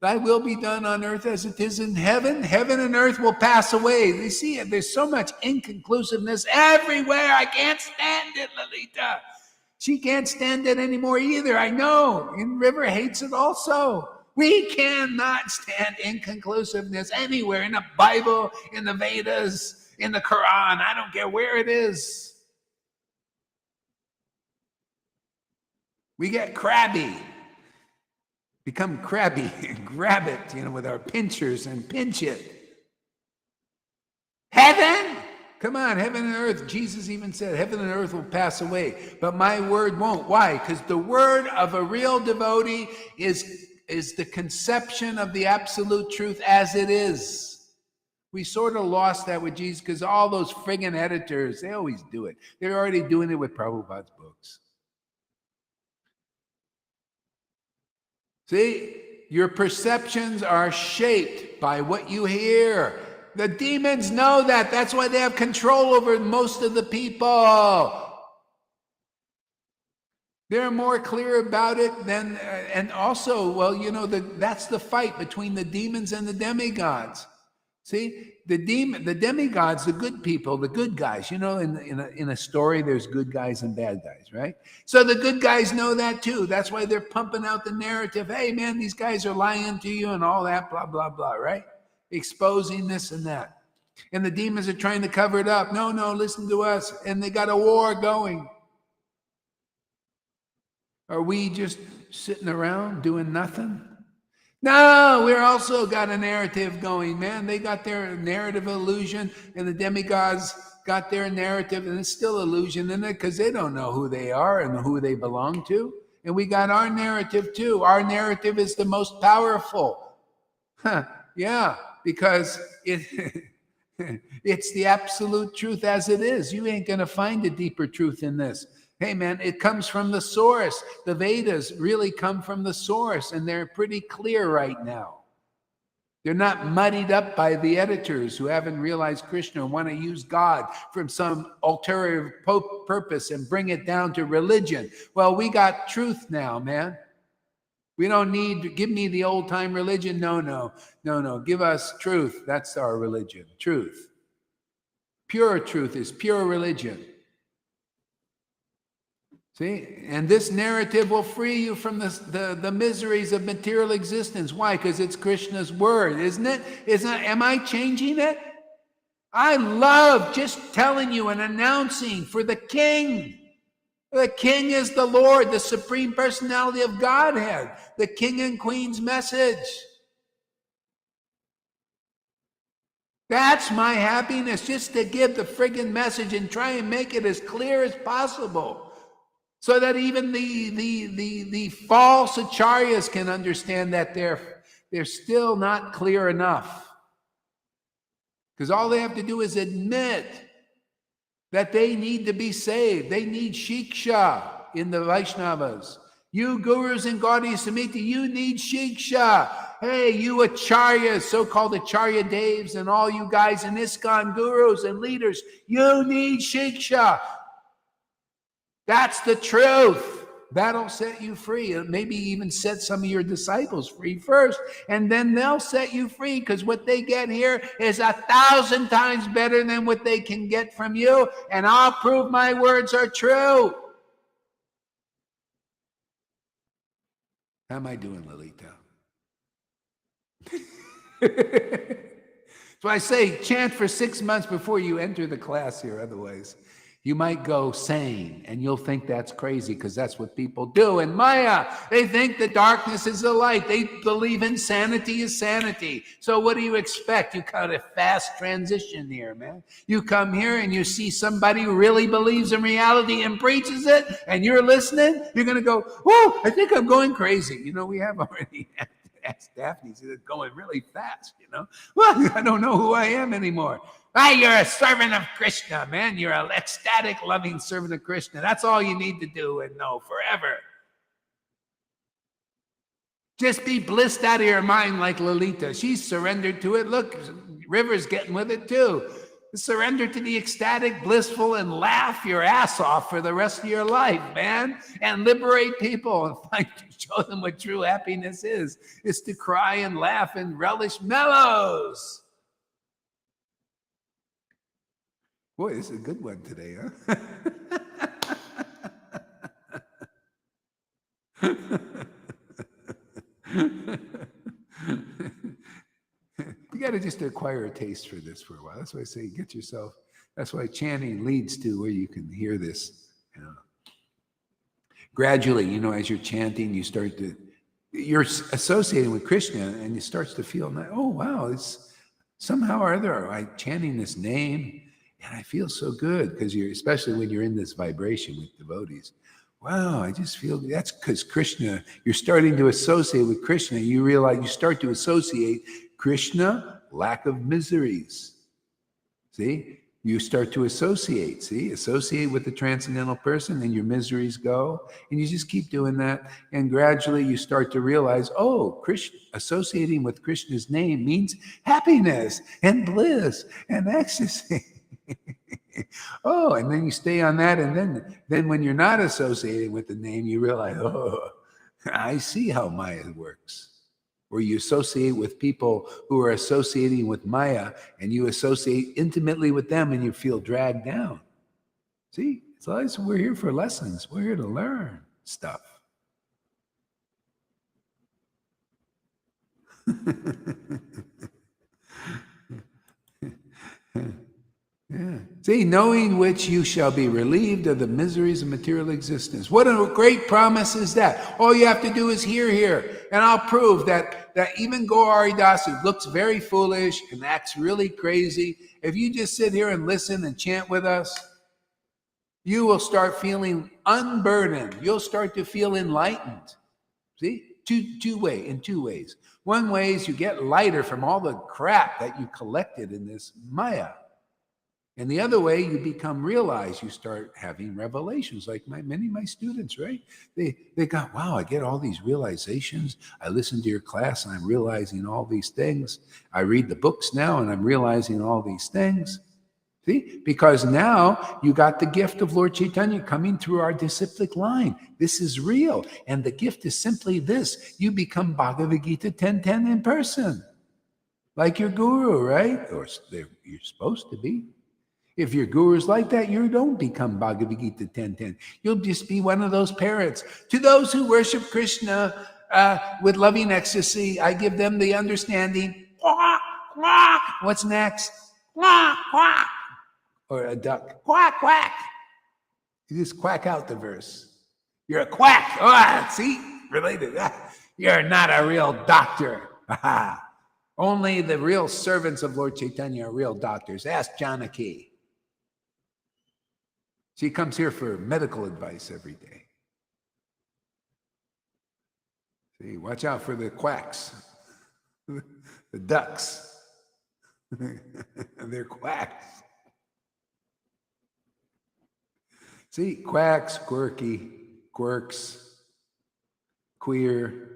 thy will be done on earth as it is in heaven. Heaven and earth will pass away. You see, there's so much inconclusiveness everywhere. I can't stand it, Lalita. She can't stand it anymore either. I know. And River hates it also. We cannot stand inconclusiveness anywhere, in the Bible, in the Vedas, in the Quran. I don't care where it is. We get crabby. Become crabby and grab it, with our pinchers and pinch it. Heaven? Come on, heaven and earth. Jesus even said, heaven and earth will pass away, but my word won't. Why? Because the word of a real devotee is the conception of the absolute truth as it is. We sort of lost that with Jesus because all those friggin' editors, they always do it. They're already doing it with Prabhupada's books. See, your perceptions are shaped by what you hear. The demons know that. That's why they have control over most of the people. They're more clear about it than, and also, that's the fight between the demons and the demigods. See, the demigods, the good people, the good guys. In a story, there's good guys and bad guys, right? So the good guys know that too. That's why they're pumping out the narrative. Hey, man, these guys are lying to you and all that, blah, blah, blah, right? Exposing this and that. And the demons are trying to cover it up. No, listen to us. And they got a war going. Are we just sitting around doing nothing? No, we're also got a narrative going, man. They got their narrative illusion, and the demigods got their narrative, and it's still illusion in it because they don't know who they are and who they belong to. And we got our narrative too. Our narrative is the most powerful. Huh, yeah, because it it's the absolute truth as it is. You ain't going to find a deeper truth in this. Hey, man, it comes from the source. The Vedas really come from the source, and they're pretty clear right now. They're not muddied up by the editors who haven't realized Krishna and want to use God from some ulterior purpose and bring it down to religion. Well, we got truth now, man. We don't need to give me the old time religion. No. Give us truth. That's our religion. Truth. Pure truth is pure religion. See, and this narrative will free you from the miseries of material existence. Why? Because it's Krishna's word, isn't it? Am I changing it? I love just telling you and announcing for the King. The King is the Lord, the Supreme Personality of Godhead, the King and Queen's message. That's my happiness, just to give the friggin' message and try and make it as clear as possible. So that even the false acharyas can understand that they're still not clear enough. Because all they have to do is admit that they need to be saved. They need shiksha in the Vaishnavas. You gurus and Gaudiya Samiti, you need shiksha. Hey, you acharyas, so-called acharya devs, and all you guys in ISKCON, gurus and leaders, you need shiksha. That's the truth. That'll set you free. And maybe even set some of your disciples free first, and then they'll set you free, because what they get here is 1,000 times better than what they can get from you, and I'll prove my words are true. How am I doing, Lalita? So I say chant for 6 months before you enter the class here. Otherwise, you might go sane, and you'll think that's crazy, because that's what people do in Maya. They think the darkness is the light. They believe insanity is sanity. So what do you expect? You got a fast transition here, man. You come here and you see somebody who really believes in reality and preaches it, and you're listening, you're going to go, whoa, I think I'm going crazy. You know, we have already asked Daphne, she's going really fast, you know. Well, I don't know who I am anymore. You're a servant of Krishna, man. You're an ecstatic, loving servant of Krishna. That's all you need to do and know forever. Just be blissed out of your mind like Lalita. She's surrendered to it. Look, River's getting with it too. Surrender to the ecstatic, blissful, and laugh your ass off for the rest of your life, man. And liberate people and show them what true happiness is to cry and laugh and relish mellows. Boy, this is a good one today, huh? You got to just acquire a taste for this for a while. That's why I say get yourself. That's why chanting leads to where you can hear this. You know. Gradually, you know, as you're chanting, you're associating with Krishna, and it starts to feel, oh wow, it's somehow or other I'm chanting this name. And I feel so good, because especially when you're in this vibration with devotees. Wow, I just feel that's because Krishna, you're starting to associate with Krishna. You realize you start to associate Krishna, lack of miseries. See, you start to associate, associate with the transcendental person, and your miseries go. And you just keep doing that. And gradually you start to realize, oh, Krishna, associating with Krishna's name means happiness and bliss and ecstasy. Oh, and then you stay on that, and then when you're not associating with the name, you realize, oh, I see how Maya works. Or you associate with people who are associating with Maya, and you associate intimately with them, and you feel dragged down. See, so we're here for lessons. We're here to learn stuff. Yeah. See, knowing which you shall be relieved of the miseries of material existence. What a great promise is that. All you have to do is hear. And I'll prove that even Gaura Das, who looks very foolish and acts really crazy, if you just sit here and listen and chant with us, you will start feeling unburdened. You'll start to feel enlightened. See? In two ways. One way is you get lighter from all the crap that you collected in this Maya. And the other way, you become realized, you start having revelations, like many of my students, right? They got, wow, I get all these realizations. I listen to your class and I'm realizing all these things. I read the books now and I'm realizing all these things. See? Because now you got the gift of Lord Caitanya coming through our disciplic line. This is real. And the gift is simply this. You become Bhagavad Gita 10:10 in person. Like your guru, right? Or you're supposed to be. If your guru is like that, you don't become Bhagavad Gita 10:10. You'll just be one of those parrots. To those who worship Krishna with loving ecstasy, I give them the understanding. Quack, quack. What's next? Quack, quack. Or a duck. Quack, quack. You just quack out the verse. You're a quack. Oh, see? Related. You're not a real doctor. Only the real servants of Lord Caitanya are real doctors. Ask Janaki. She comes here for medical advice every day. See, watch out for the quacks, the ducks. They're quacks. See, quacks, quirky, quirks, queer.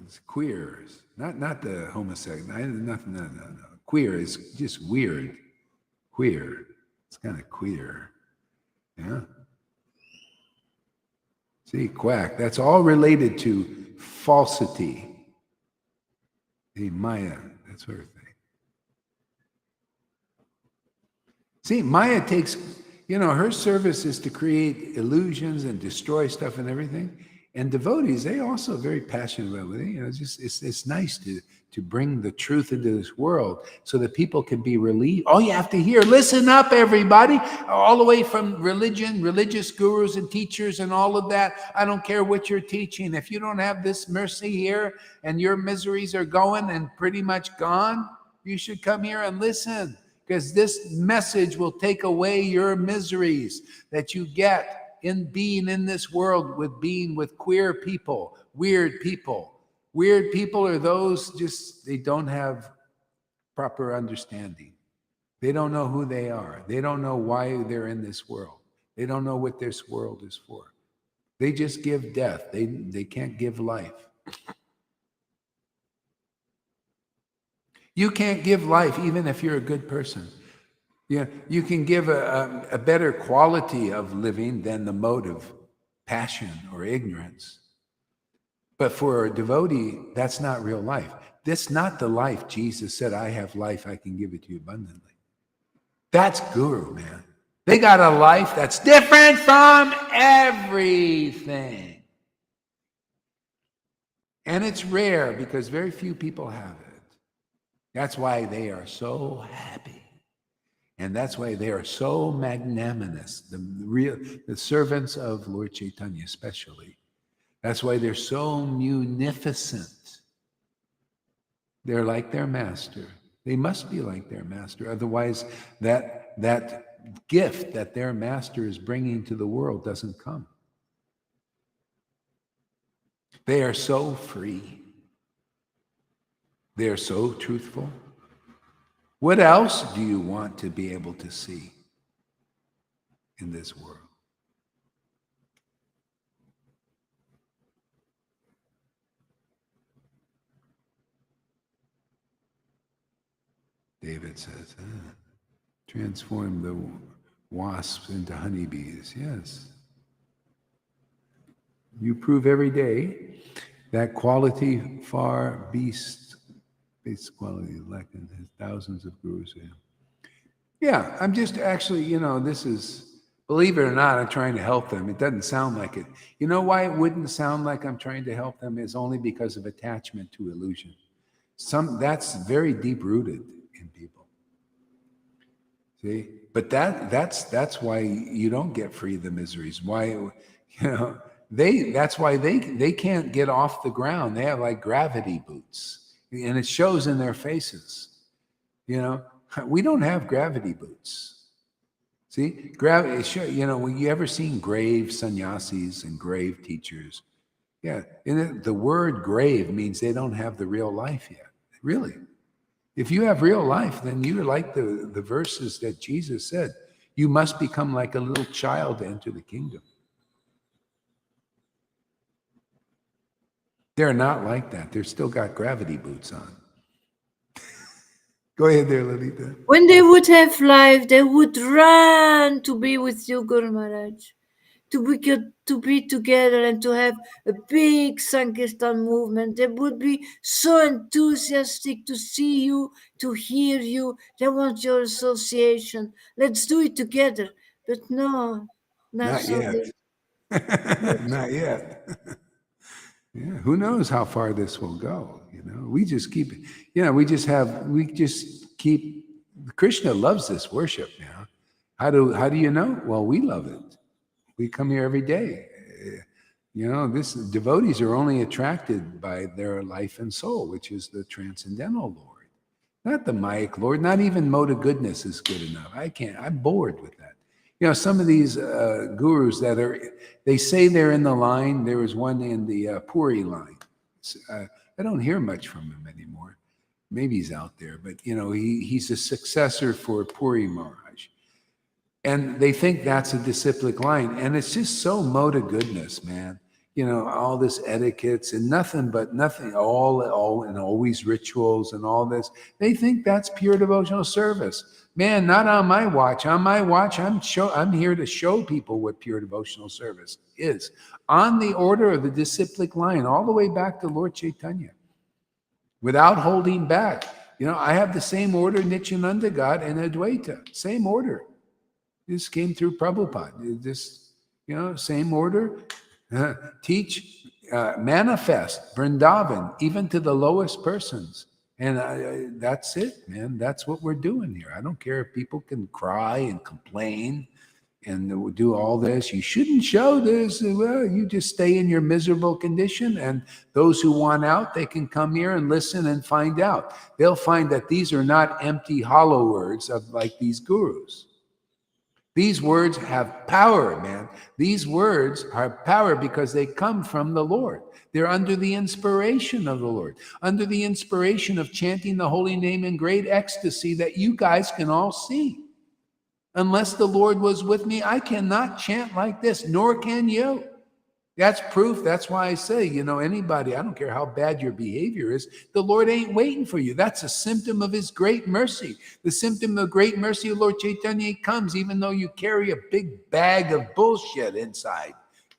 It's queers, not the homosexual. Nothing. No. Queer is just weird. Queer. It's kind of queer. Yeah. See, quack. That's all related to falsity. The Maya, that sort of thing. See, Maya takes, her service is to create illusions and destroy stuff and everything. And devotees, they also are very passionate about it. It's nice to bring the truth into this world so that people can be relieved. All you have to hear, listen up, everybody, all the way from religion, religious gurus and teachers and all of that. I don't care what you're teaching. If you don't have this mercy here and your miseries are going and pretty much gone, you should come here and listen, because this message will take away your miseries that you get in being in this world, with being with queer people, weird people. Weird people are those they don't have proper understanding. They don't know who they are. They don't know why they're in this world. They don't know what this world is for. They just give death. They can't give life. You can't give life even if you're a good person. Yeah, you can give a better quality of living than the mode of passion or ignorance. But for a devotee, that's not real life. That's not the life Jesus said, I have life, I can give it to you abundantly. That's guru, man. They got a life that's different from everything. And it's rare because very few people have it. That's why they are so happy. And that's why they are so magnanimous, the servants of Lord Caitanya especially. That's why they're so munificent. They're like their master. They must be like their master. Otherwise, that gift that their master is bringing to the world doesn't come. They are so free. They are so truthful. What else do you want to be able to see in this world? David says, transform the wasps into honeybees. Yes. You prove every day that quality far beats quality lacking. There's thousands of gurus here. Yeah, I'm just actually, this is, believe it or not, I'm trying to help them. It doesn't sound like it. You know why it wouldn't sound like I'm trying to help them? Is only because of attachment to illusion. That's very deep rooted in people. See, but that's why you don't get free of the miseries. Why, that's why they can't get off the ground. They have like gravity boots, and it shows in their faces. We don't have gravity boots. See, gravity. When you ever seen grave sannyasis and grave teachers? Yeah, the word grave means they don't have the real life yet. Really. If you have real life, then you're like the verses that Jesus said. You must become like a little child to enter the kingdom. They're not like that. They've still got gravity boots on. Go ahead there, Lalita. When they would have life, they would run to be with you, Guru Maharaj. To be together and to have a big Sankirtan movement. They would be so enthusiastic to see you, to hear you. They want your association. Let's do it together. But no, Not so yet. Not yet. Yeah, who knows how far this will go? We just keep. We just keep. Krishna loves this worship now. How do you know? Well, we love it. We come here every day. This devotees are only attracted by their life and soul, which is the transcendental Lord, not the Mayic Lord. Not even mode of goodness is good enough. I'm bored with that. Some of these gurus they say they're in the line. There was one in the Puri line. I don't hear much from him anymore. Maybe he's out there, but he's a successor for Puri Maharaj. And they think that's a disciplic line. And it's just so mode of goodness, man. All this etiquettes and nothing, all and always rituals and all this. They think that's pure devotional service. Man, not on my watch. On my watch, I'm here to show people what pure devotional service is. On the order of the disciplic line, all the way back to Lord Caitanya. Without holding back. I have the same order Nityananda got in Advaita. Same order. This came through Prabhupada. This, same order. Teach, manifest, Vrindavan, even to the lowest persons. And that's it, man. That's what we're doing here. I don't care if people can cry and complain and do all this. You shouldn't show this. Well, you just stay in your miserable condition. And those who want out, they can come here and listen and find out. They'll find that these are not empty, hollow words of like these gurus. These words have power, man. These words have power because they come from the Lord. They're under the inspiration of the Lord, under the inspiration of chanting the holy name in great ecstasy that you guys can all see. Unless the Lord was with me, I cannot chant like this, nor can you. That's proof. That's why I say, anybody, I don't care how bad your behavior is, the Lord ain't waiting for you. That's a symptom of his great mercy. The symptom of great mercy of Lord Caitanya comes even though you carry a big bag of bullshit inside,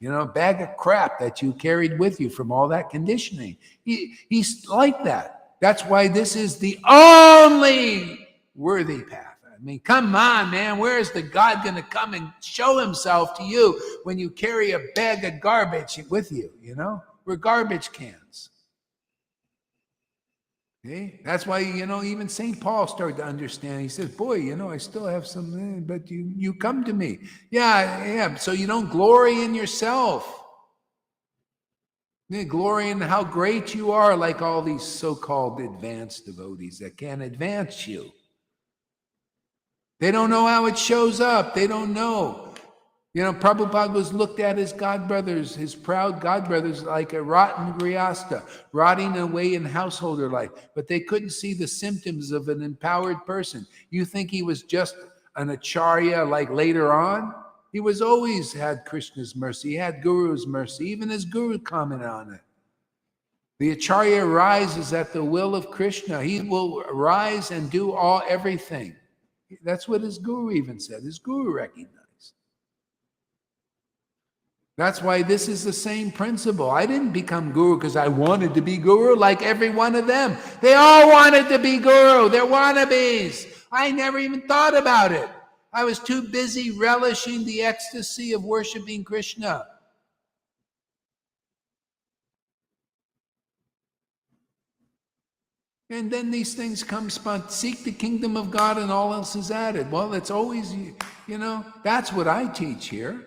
a bag of crap that you carried with you from all that conditioning. He's like that. That's why this is the only worthy path. I mean, come on, man. Where is the God going to come and show himself to you when you carry a bag of garbage with you? We're garbage cans. Okay? That's why, even St. Paul started to understand. He says, boy, I still have some, but you come to me. Yeah. So you don't glory in yourself. You glory in how great you are, like all these so-called advanced devotees that can't advance you. They don't know how it shows up. They don't know. Prabhupada was looked at as godbrothers, his proud godbrothers, like a rotten grihasta, rotting away in householder life. But they couldn't see the symptoms of an empowered person. You think he was just an acharya like later on? He was always had Krishna's mercy. He had Guru's mercy. Even his Guru commented on it. The acharya rises at the will of Krishna. He will rise and do everything. That's what his guru even said. His guru recognized. That's why this is the same principle. I didn't become guru because I wanted to be guru like every one of them. They all wanted to be guru. They're wannabes. I never even thought about it. I was too busy relishing the ecstasy of worshiping Krishna. And then these things come, seek the kingdom of God and all else is added. Well, it's always, that's what I teach here.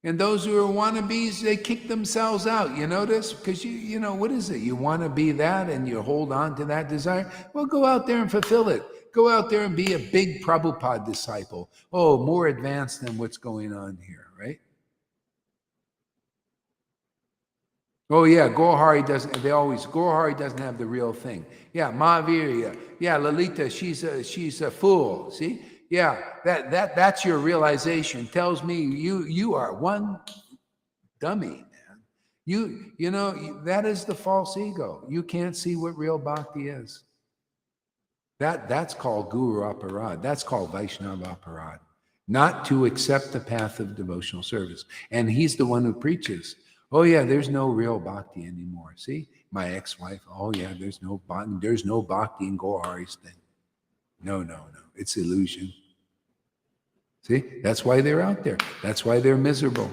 And those who are wannabes, they kick themselves out. You notice? Because what is it? You want to be that and you hold on to that desire? Well, go out there and fulfill it. Go out there and be a big Prabhupada disciple. Oh, more advanced than what's going on here, right? Oh yeah, Gohari doesn't have the real thing. Yeah, Mahavira. Yeah, Lalita, she's a fool. See? Yeah, that's your realization. Tells me you are one dummy, man. That is the false ego. You can't see what real bhakti is. That's called Guru Aparad. That's called Vaishnava Aparad. Not to accept the path of devotional service. And he's the one who preaches. Oh yeah, there's no real bhakti anymore. See, my ex-wife. Oh yeah, there's no bhakti in Gohari's thing. No. It's illusion. See, that's why they're out there. That's why they're miserable.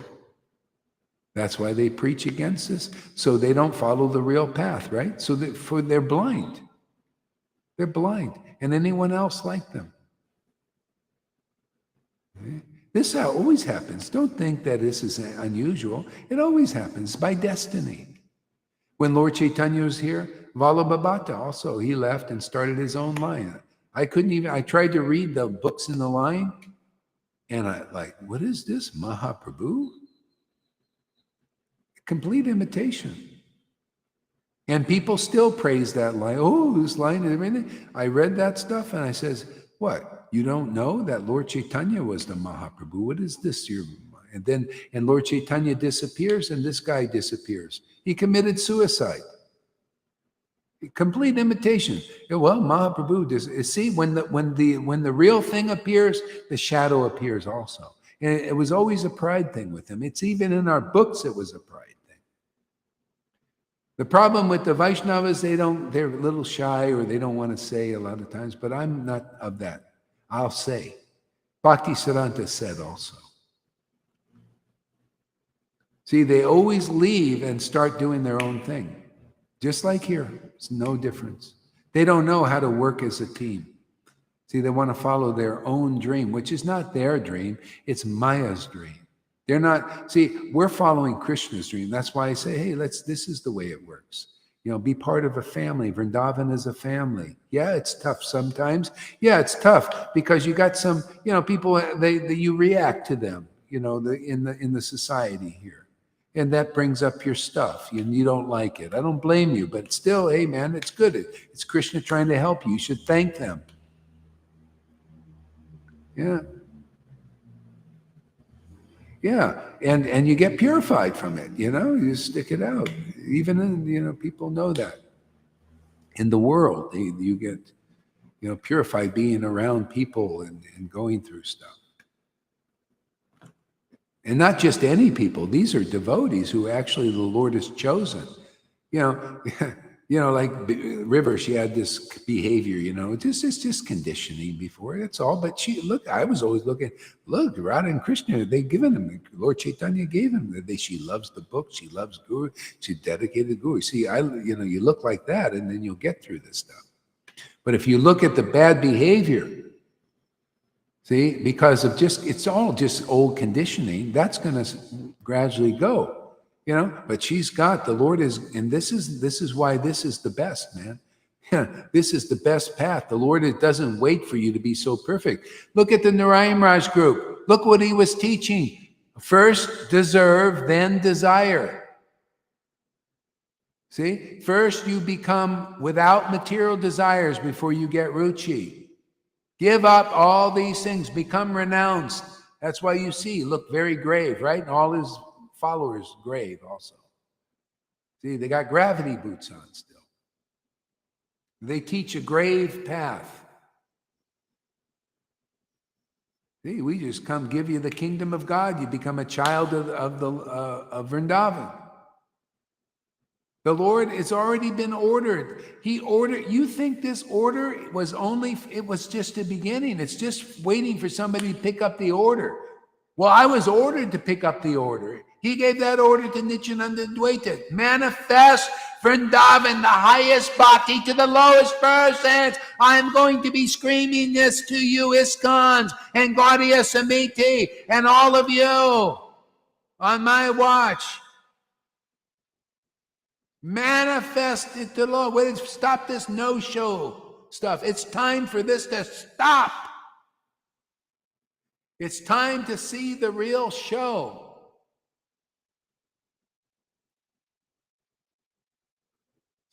That's why they preach against this. So they don't follow the real path, right? So they're blind. They're blind. And anyone else like them. Okay? This always happens. Don't think that this is unusual. It always happens by destiny. When Lord Caitanya was here, Vallabhabhata also, he left and started his own line. I tried to read the books in the line, and what is this, Mahaprabhu? Complete imitation. And people still praise that line. Oh, this line and everything. I read that stuff and I says, what? You don't know that Lord Caitanya was the Mahaprabhu? What is this? And Lord Caitanya disappears and this guy disappears. He committed suicide. Complete imitation. Well, Mahaprabhu does. See, when the real thing appears, the shadow appears also. And it was always a pride thing with him. It's even in our books, it was a pride thing. The problem with the Vaishnavas, they're a little shy or they don't want to say a lot of times, but I'm not of that. I'll say. Bhaktisiddhanta said also. See, they always leave and start doing their own thing. Just like here, it's no difference. They don't know how to work as a team. See, they want to follow their own dream, which is not their dream, it's Maya's dream. They're not, see, we're following Krishna's dream. That's why I say, hey, this is the way it works. Be part of a family. Vrindavan is a family. Yeah, it's tough sometimes. Yeah, it's tough because you got some, people, you react to them, in the society here. And that brings up your stuff and you don't like it. I don't blame you, but still, hey man, it's good. It's Krishna trying to help you. You should thank them. Yeah. Yeah, and you get purified from it, you stick it out. Even in, people know that. In the world, you get, purified being around people and going through stuff. And not just any people, these are devotees who actually the Lord has chosen. Like River, she had this behavior, it's just conditioning before, that's all. But I was always looking, Radha and Krishna, they've given him, Lord Caitanya gave him, she loves the book, she loves Guru, she dedicated to Guru. See, you look like that and then you'll get through this stuff. But if you look at the bad behavior, see, because of it's all just old conditioning, that's going to gradually go. But she's got, the Lord is, and this is why this is the best, man. Yeah, this is the best path. The Lord doesn't wait for you to be so perfect. Look at the Narayan Raj group. Look what he was teaching. First deserve, then desire. See, first you become without material desires before you get ruchi. Give up all these things, become renounced. That's why you see, look very grave, right? And all his followers grave also. See, they got gravity boots on still. They teach a grave path. See, we just come give you the kingdom of God. You become a child of Vrindavan. The Lord, it's already been ordered. He ordered, you think this order was it was just the beginning. It's just waiting for somebody to pick up the order. Well, I was ordered to pick up the order. He gave that order to Nityananda Dvaita. Manifest Vrindavan, the highest bhakti to the lowest persons. I'm going to be screaming this to you, ISKCONs and Gaudiya Samiti, and all of you on my watch. Manifest it to the Lord. Wait, stop this no-show stuff. It's time for this to stop. It's time to see the real show.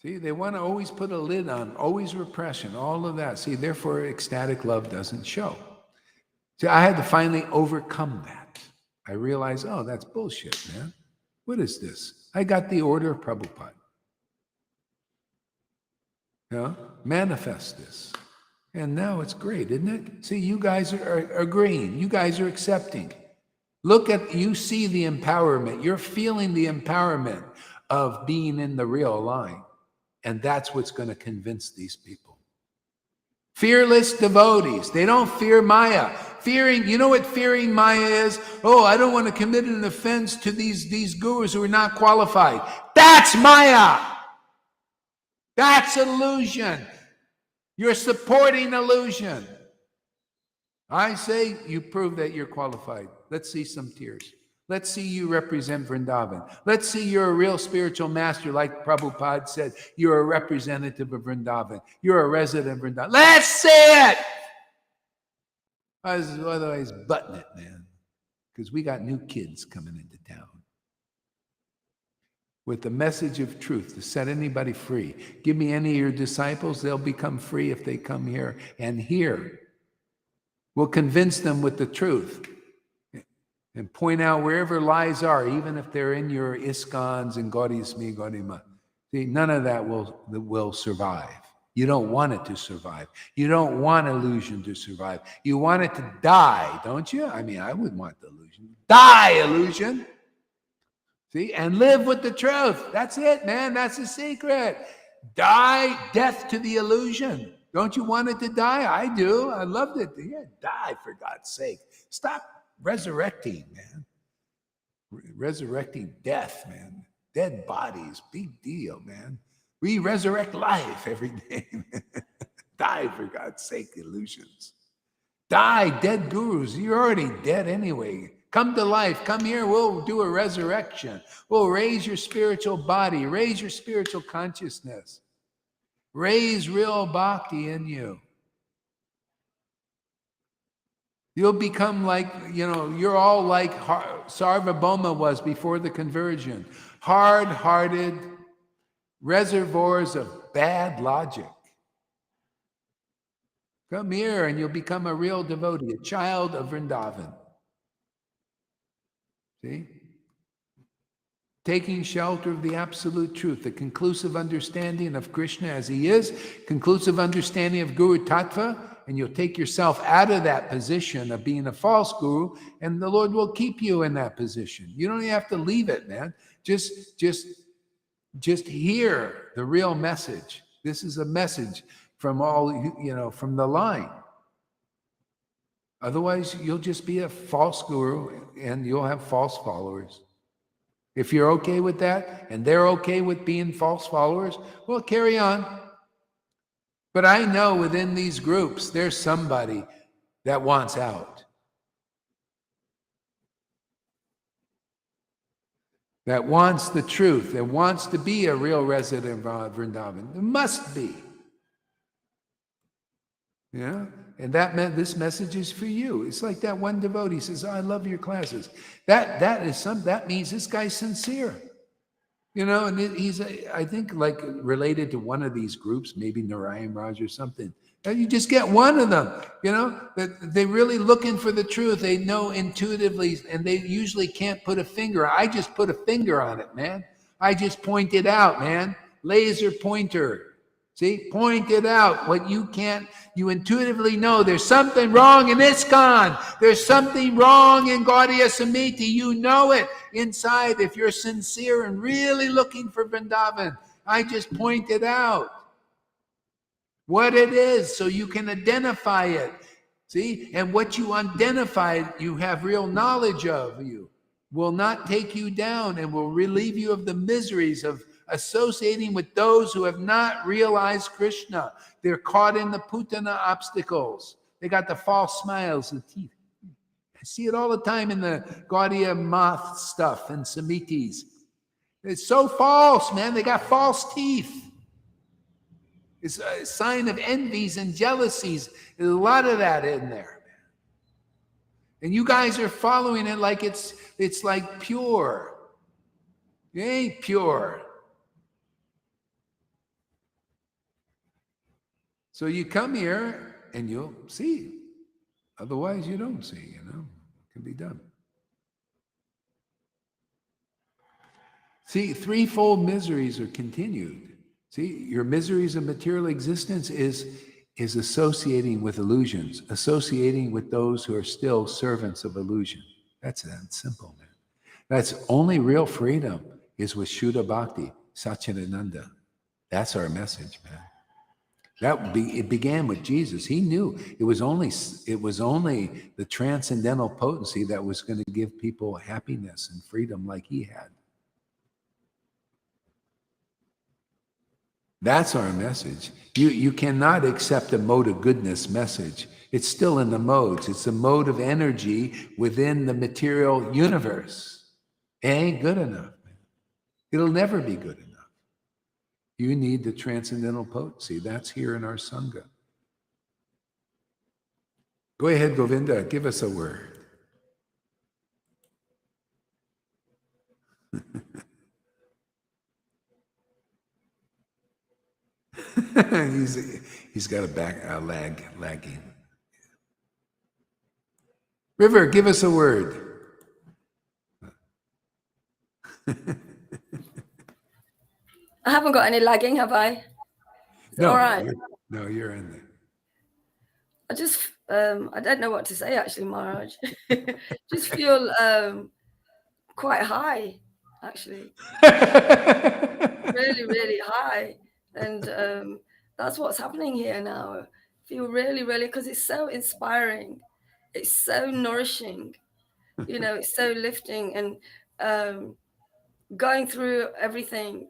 See, they want to always put a lid on, always repression, all of that. See, therefore, ecstatic love doesn't show. See, I had to finally overcome that. I realized, oh, that's bullshit, man. What is this? I got the order of Prabhupada. You know, manifest this. And now it's great, isn't it? See, you guys are agreeing. You guys are accepting. Look at, you see the empowerment. You're feeling the empowerment of being in the real line. And that's what's going to convince these people. Fearless devotees. They don't fear Maya. Fearing, you know what fearing Maya is? Oh, I don't want to commit an offense to these gurus who are not qualified. That's Maya. That's illusion. You're supporting illusion. I say you prove that you're qualified. Let's see some tears. Let's see you represent Vrindavan. Let's see you're a real spiritual master, like Prabhupada said. You're a representative of Vrindavan. You're a resident of Vrindavan. Let's see it! Otherwise, button it, man. Because we got new kids coming into town with the message of truth to set anybody free. Give me any of your disciples, they'll become free if they come here and hear. We'll convince them with the truth and point out wherever lies are, even if they're in your ISKCONs and Gaudiyasmi, Gaudiyama. See, none of that will survive. You don't want it to survive. You don't want illusion to survive. You want it to die, don't you? I mean, I wouldn't want the illusion. Die, illusion. See, and live with the truth. That's it, man. That's the secret. Die, death to the illusion. Don't you want it to die? I do. I loved it. Yeah, die, for God's sake. Stop resurrecting, man. Resurrecting death, man. Dead bodies, big deal, man. We resurrect life every day. Die, for God's sake, illusions. Die, dead gurus. You're already dead anyway. Come to life. Come here. We'll do a resurrection. We'll raise your spiritual body. Raise your spiritual consciousness. Raise real bhakti in you. You'll become like, you're all like Sarvabhauma was before the conversion. Hard-hearted reservoirs of bad logic. Come here and you'll become a real devotee, a child of Vrindavan. See? Taking shelter of the absolute truth, the conclusive understanding of Krishna as he is, conclusive understanding of Guru Tattva, and you'll take yourself out of that position of being a false guru, and the Lord will keep you in that position. You don't even have to leave it, man. Just hear the real message. This is a message from from the line. Otherwise, you'll just be a false guru and you'll have false followers. If you're okay with that and they're okay with being false followers, well, carry on. But I know within these groups, there's somebody that wants out. That wants the truth, that wants to be a real resident of Vrindavan. There must be. Yeah? And this message is for you. It's like that one devotee says, I love your classes. That means this guy's sincere. And he's, I think, like related to one of these groups, maybe Narayan Raj or something. You just get one of them, that they're really looking for the truth. They know intuitively, and they usually can't put a finger. I just put a finger on it, man. I just point it out, man. Laser pointer. See, point it out. What you can't, you intuitively know there's something wrong in ISKCON. There's something wrong in Gaudiya Samiti. You know it inside if you're sincere and really looking for Vrindavan. I just point it out. What it is so you can identify it. See, and what you identified, you have real knowledge of, you will not take you down and will relieve you of the miseries of associating with those who have not realized Krishna. They're caught in the putana obstacles. They got the false smiles, the teeth. I see it all the time in the Gaudiya Math stuff and Samitis. It's so false, man. They got false teeth. It's a sign of envies and jealousies. There's a lot of that in there, man. And you guys are following it like it's like pure. It ain't pure. So you come here and you'll see. Otherwise, you don't see, you know. It can be done. See, threefold miseries are continued. See, your miseries of material existence is associating with illusions, associating with those who are still servants of illusion. That's that simple, man. That's only real freedom is with Shuddha Bhakti, Satchidananda. That's our message, man. It began with Jesus. He knew it was only the transcendental potency that was going to give people happiness and freedom like he had. That's our message. You cannot accept a mode of goodness message. It's still in the modes. It's a mode of energy within the material universe. It ain't good enough, man. It'll never be good enough. You need the transcendental potency. That's here in our Sangha. Go ahead, Govinda. Give us a word. He's got a lagging. River, give us a word. I haven't got any lagging, have I? No, all right. You're in there. I just, I don't know what to say actually, Maharaj. Just feel quite high, actually. Really, really high. And that's what's happening here now. I feel really, really, because it's so inspiring. It's so nourishing. You know, it's so lifting. And going through everything,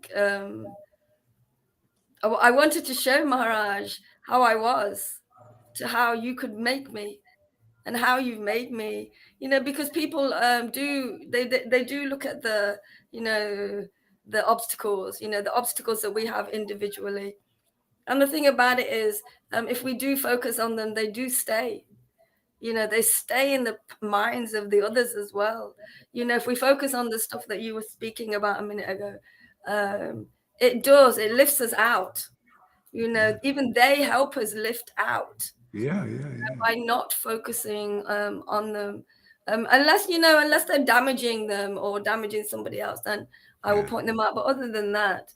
I wanted to show Maharaj how I was, to how you could make me, and how you've made me. You know, because people do look at the, you know, the obstacles, you know, the obstacles that we have individually. And the thing about it is, if we do focus on them, they do stay. You know, they stay in the minds of the others as well. You know, if we focus on the stuff that you were speaking about a minute ago, it lifts us out. You know, even they help us lift out. Yeah. By not focusing on them. Unless they're damaging them or damaging somebody else, then I will point them out. But other than that,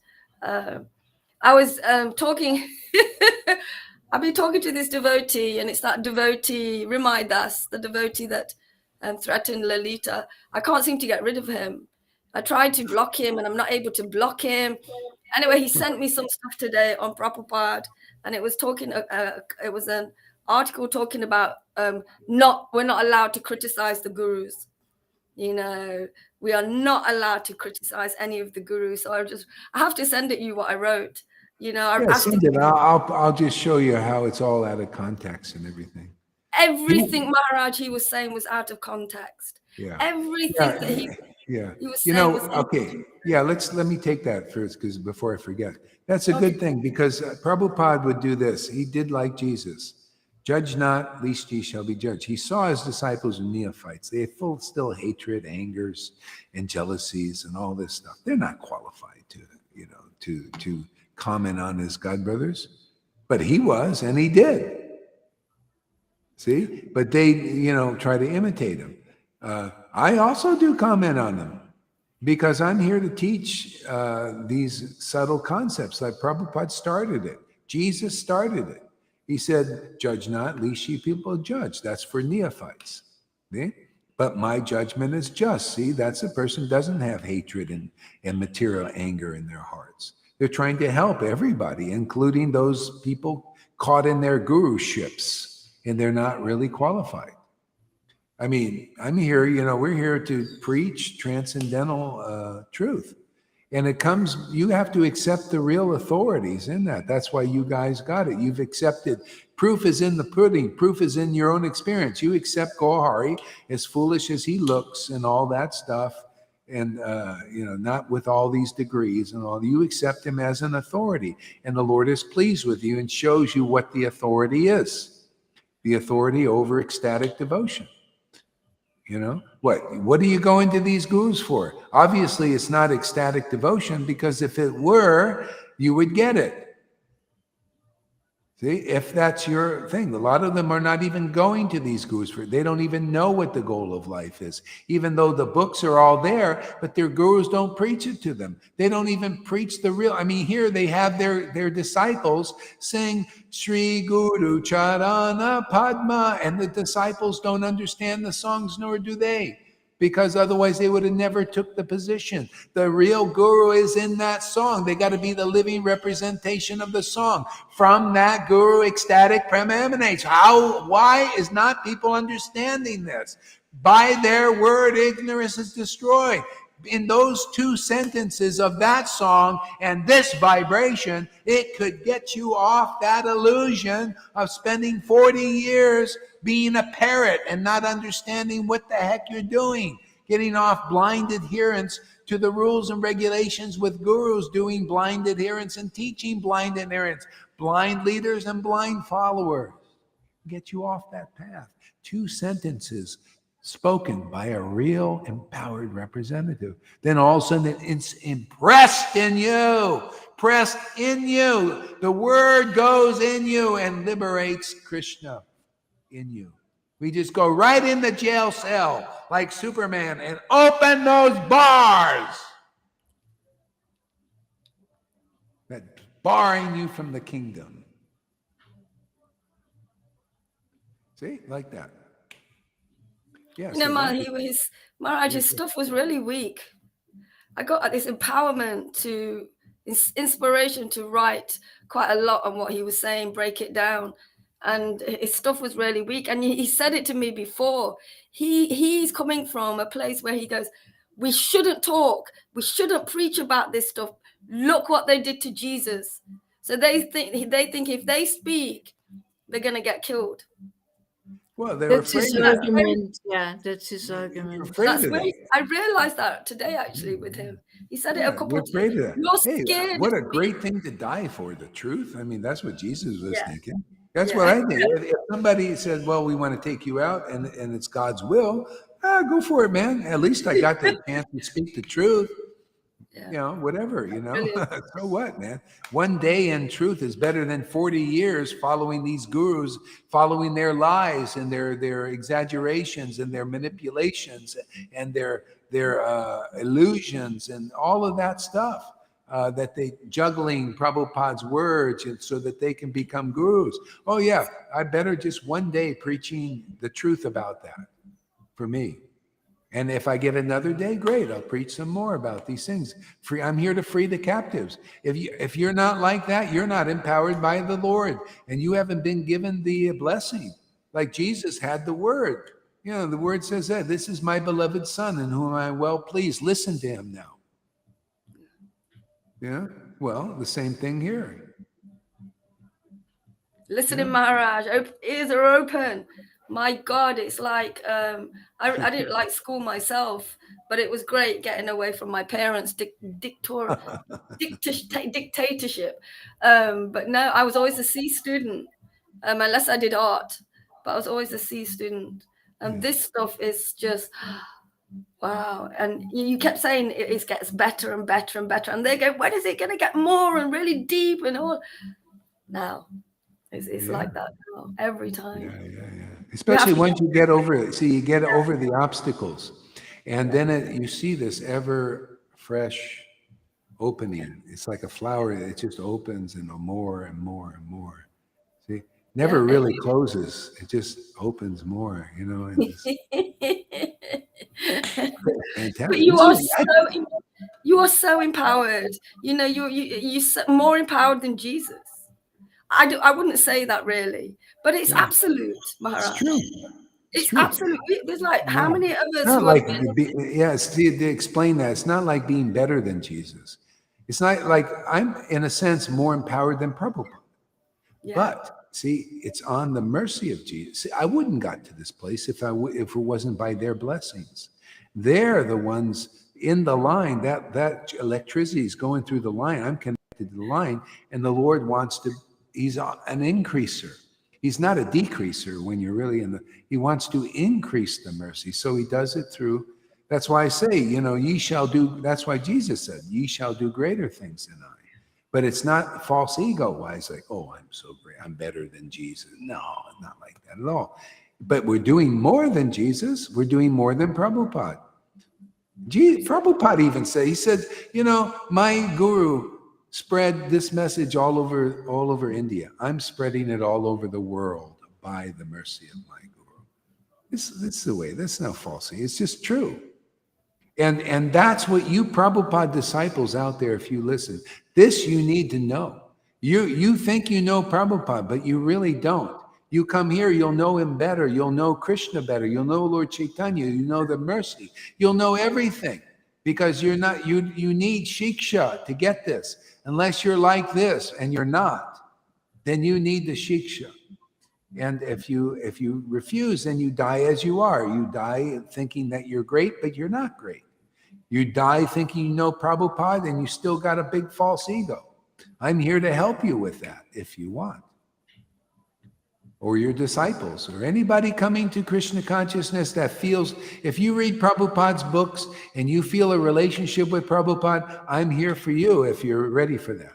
I was talking, I've been talking to this devotee, and it's that devotee, Rimaidas, the devotee that threatened Lalita. I can't seem to get rid of him. I tried to block him, and I'm not able to block him. Anyway, he sent me some stuff today on Prabhupada, and it was talking, it was an article talking about we're not allowed to criticize the gurus. You know, we are not allowed to criticize any of the gurus. So I have to send it you what I wrote. You know, send it. I'll just show you how it's all out of context and everything. Everything Maharaj he was saying was out of context. Yeah. Everything that he was saying was okay. Yeah, let me take that first, because before I forget. That's a good thing, because Prabhupada would do this. He did like Jesus. Judge not, lest ye shall be judged. He saw his disciples as neophytes. They had full still hatred, angers, and jealousies, and all this stuff. They're not qualified to comment on his God brothers, but he was, and he did. See, but they try to imitate him. I also do comment on them, because I'm here to teach these subtle concepts. Like Prabhupada started it. Jesus started it. He said, judge not, lest ye people judge. That's for neophytes. See? But my judgment is just. See, that's a person who doesn't have hatred and material anger in their hearts. They're trying to help everybody, including those people caught in their guruships, and they're not really qualified. I mean, I'm here, we're here to preach transcendental truth. And it comes, you have to accept the real authorities in that. That's why you guys got it. You've accepted. Proof is in the pudding. Proof is in your own experience. You accept Gohari, as foolish as he looks and all that stuff, and not with all these degrees and all. You accept him as an authority, and the Lord is pleased with you and shows you what the authority is. The authority over ecstatic devotion. What do you go into these gurus for? Obviously, it's not ecstatic devotion, because if it were, you would get it. See, if that's your thing. A lot of them are not even going to these gurus for it. They don't even know what the goal of life is, even though the books are all there, but their gurus don't preach it to them. They don't even preach the real. I mean, here they have their disciples sing Sri Guru Charana Padma, and the disciples don't understand the songs, nor do they, because otherwise they would have never took the position. The real guru is in that song. They got to be the living representation of the song. From that guru, ecstatic prema emanates. Why is not people understanding this? By their word, ignorance is destroyed. In those two sentences of that song and this vibration, it could get you off that illusion of spending 40 years being a parrot and not understanding what the heck you're doing, getting off blind adherence to the rules and regulations, with gurus doing blind adherence and teaching blind adherence, blind leaders and blind followers. Get you off that path. Two sentences spoken by a real empowered representative. Then all of a sudden it's impressed in you. Pressed in you. The word goes in you and liberates Krishna in you. We just go right in the jail cell like Superman and open those bars that barring you from the kingdom. See, like that. Yeah, Maharaj's stuff was really weak. I got this empowerment inspiration to write quite a lot on what he was saying, break it down. And his stuff was really weak. And he said it to me before. He's coming from a place where he goes, we shouldn't talk. We shouldn't preach about this stuff. Look what they did to Jesus. So they think if they speak, they're going to get killed. Well, they're afraid his argument. Yeah, that's his argument. I realized that today, actually, with him. He said it a couple of times. You're scared. What a great thing to die for, the truth. I mean, that's what Jesus was thinking. That's what I did. If somebody said, well, we want to take you out and it's God's will, go for it, man. At least I got the chance to speak the truth. Whatever, so what, man? One day in truth is better than 40 years following these gurus, following their lies and their exaggerations and their manipulations and their illusions and all of that stuff. That they juggling Prabhupada's words so that they can become gurus. Oh yeah, I better just one day preaching the truth about that for me. And if I get another day, great, I'll preach some more about these things. I'm here to free the captives. If you're not like that, you're not empowered by the Lord, and you haven't been given the blessing. Like Jesus had the word. The word says that this is my beloved son in whom I am well pleased. Listen to him now. Yeah, well, the same thing here. Listening, Maharaj, ears are open. My God, it's like I didn't like school myself, but it was great getting away from my parents' dictatorship. But no, I was always a C student, unless I did art. But I was always a C student. And this stuff is just wow. And you kept saying it gets better and better and better. And they go, when is it going to get more and really deep and all? Now, it's like that now, every time. Yeah. Especially once you get over it. See, you get over the obstacles. And then you see this ever fresh opening. It's like a flower. It just opens and more and more and more. See? Never really closes. It just opens more, and but you are so empowered. You're more empowered than Jesus. I wouldn't say that really, but it's absolute, Maharaj. It's true. It's It's true. absolutely, there's like, how Yeah. many of It's us not who have like, been, see, to explain that, it's not like being better than Jesus. It's not like I'm, in a sense, more empowered than Prabhupada. yeah, But see, it's on the mercy of Jesus. See, I wouldn't got to this place if it wasn't by their blessings. They're the ones in the line. That electricity is going through the line. I'm connected to the line, and the Lord wants to. He's an increaser. He's not a decreaser when you're really in the. He wants to increase the mercy, so he does it through. That's why I say, ye shall do. That's why Jesus said, "Ye shall do greater things than I." But it's not false ego wise, like, oh, I'm so great, I'm better than Jesus. No, not like that at all. But we're doing more than Jesus. We're doing more than Prabhupada. Prabhupada even said, he said, my guru spread this message all over India. I'm spreading it all over the world by the mercy of my guru. This is the way. That's not falsity. It's just true. And that's what you Prabhupada disciples out there, if you listen, this you need to know. You think you know Prabhupada, but you really don't. You come here, you'll know him better. You'll know Krishna better. You'll know Lord Caitanya. You know the mercy. You'll know everything because you're not. You need shiksha to get this. Unless you're like this and you're not, then you need the shiksha. And if you refuse, then you die as you are. You die thinking that you're great, but you're not great. You die thinking you know Prabhupada and you still got a big false ego. I'm here to help you with that if you want. Or your disciples, or anybody coming to Krishna consciousness that feels, if you read Prabhupada's books and you feel a relationship with Prabhupada, I'm here for you if you're ready for that.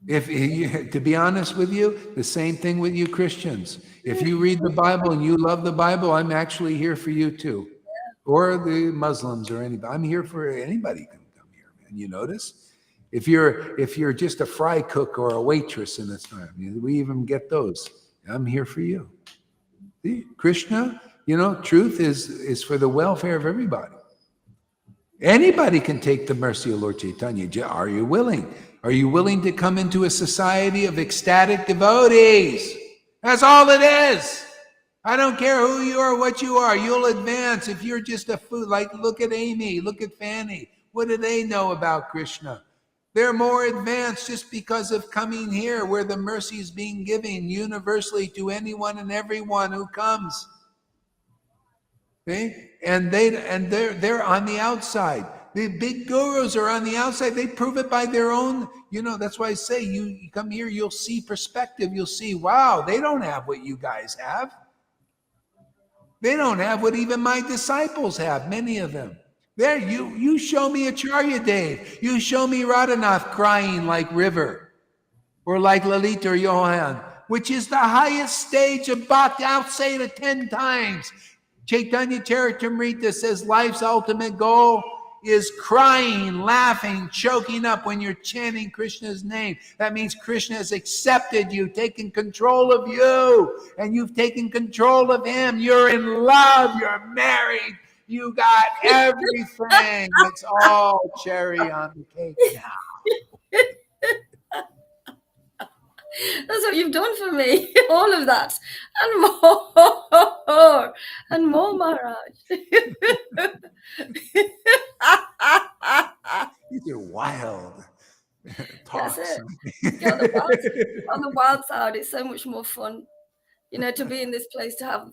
To be honest with you, the same thing with you Christians. If you read the Bible and you love the Bible, I'm actually here for you too. Or the Muslims or anybody. I'm here for anybody can come here, man. You notice? If you're just a fry cook or a waitress in this time, we even get those. I'm here for you. See? Krishna, truth is for the welfare of everybody. Anybody can take the mercy of Lord Caitanya. Are you willing? Are you willing to come into a society of ecstatic devotees? That's all it is. I don't care who you are, what you are. You'll advance if you're just a fool. Like, look at Amy, look at Fanny. What do they know about Krishna? They're more advanced just because of coming here where the mercy is being given universally to anyone and everyone who comes. Okay? And they're on the outside. The big gurus are on the outside. They prove it by their own, that's why I say you come here, you'll see perspective. You'll see, wow, they don't have what you guys have. They don't have what even my disciples have, many of them. There, you show me Acharya Dev. You show me Radhanath crying like River, or like Lalita or Johan, which is the highest stage of bhakti. I'll say it 10 times. Chaitanya Charitamrita says life's ultimate goal is crying, laughing, choking up when you're chanting Krishna's name. That means Krishna has accepted you, taken control of you, and you've taken control of him. You're in love, you're married, you got everything. It's all cherry on the cake now. that's what you've done for me. All of that and more and more, Maharaj. These are wild That's talks. it. Get on the wild side. It's so much more fun, to be in this place, to have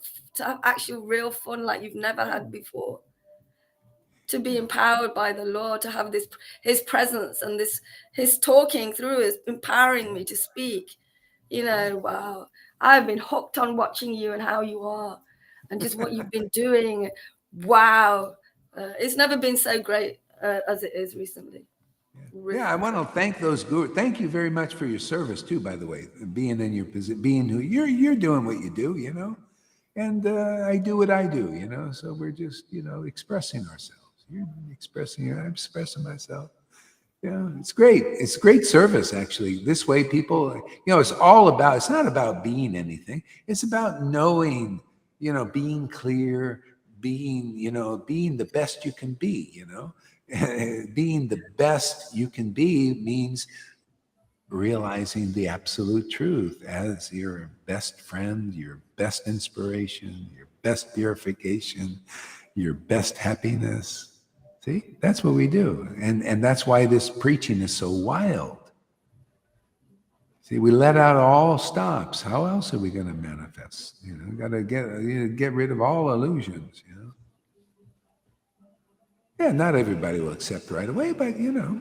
actual real fun like you've never had before. To be empowered by the Lord, to have his presence and his talking through is empowering me to speak. Wow. I've been hooked on watching you and how you are and just what you've been doing. Wow. It's never been so great as it is recently. Really. Yeah, I want to thank those gurus. Thank you very much for your service too, by the way, being in your position, being who you're doing what you do, and I do what I do, so we're just, expressing ourselves. You're expressing, I'm expressing myself. Yeah, it's great. It's great service, actually. This way people, it's not about being anything. It's about knowing, being clear, being the best you can be, being the best you can be means realizing the absolute truth as your best friend, your best inspiration, your best purification, your best happiness. See, that's what we do. And that's why this preaching is so wild. See, we let out all stops. How else are we going to manifest? You know, got to get rid of all illusions, you know. Yeah, not everybody will accept right away, but you know,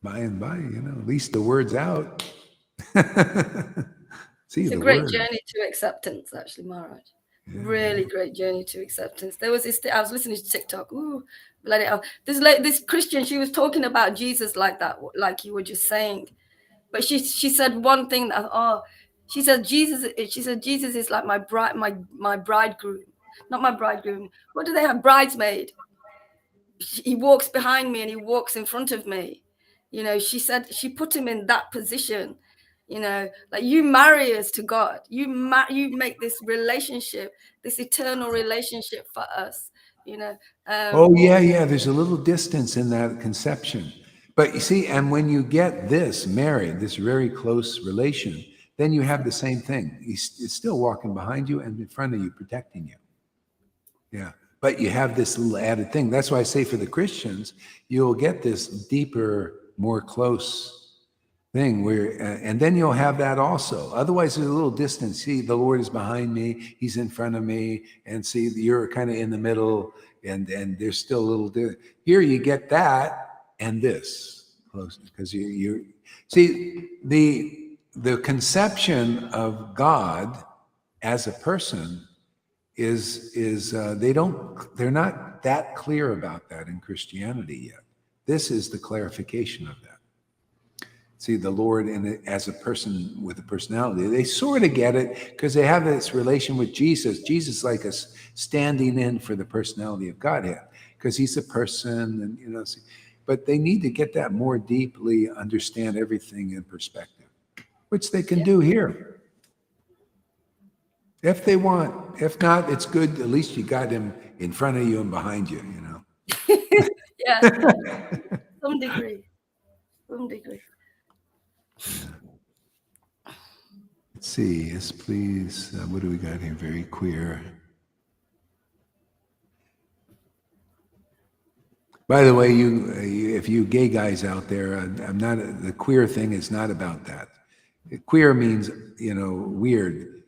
by and by, you know, at least the word's out. See, It's a the great word. journey to acceptance, actually, Maharaj. Really great journey to acceptance. There was this. I was listening to TikTok. Ooh, bloody hell! This Christian, she was talking about Jesus like that, like you were just saying. But she said one thing that she said Jesus is like my bridegroom, not my bridegroom. What do they have? Bridesmaid. He walks behind me and he walks in front of me. You know, she said she put him in that position. You know, like you marry us to God. You make this relationship, this eternal relationship for us. You know. Oh, yeah, yeah. There's a little distance in that conception. But you see, and when you get this married, this very close relation, then you have the same thing. He's still walking behind you and in front of you, protecting you. Yeah. But you have this little added thing. That's why I say for the Christians, you'll get this deeper, more close thing where, and then you'll have that also. Otherwise, there's a little distance. See, the Lord is behind me, He's in front of me, and see, you're kind of in the middle, and there's still a little. Here, you get that and this close because you see the conception of God as a person is they're not that clear about that in Christianity yet. This is the clarification of that. See the Lord as a person with a personality. They sort of get it because they have this relation with Jesus. Jesus like us standing in for the personality of Godhead because He's a person, and you know. But they need to get that more deeply, understand everything in perspective, which they can do here. If they want. If not, it's good. At least you got Him in front of you and behind you, you know. Yeah, some degree. Let's see. Yes, please. What do we got here? Very queer. By the way, if you gay guys out there, I'm not. The queer thing is not about that. Queer means, you know, weird.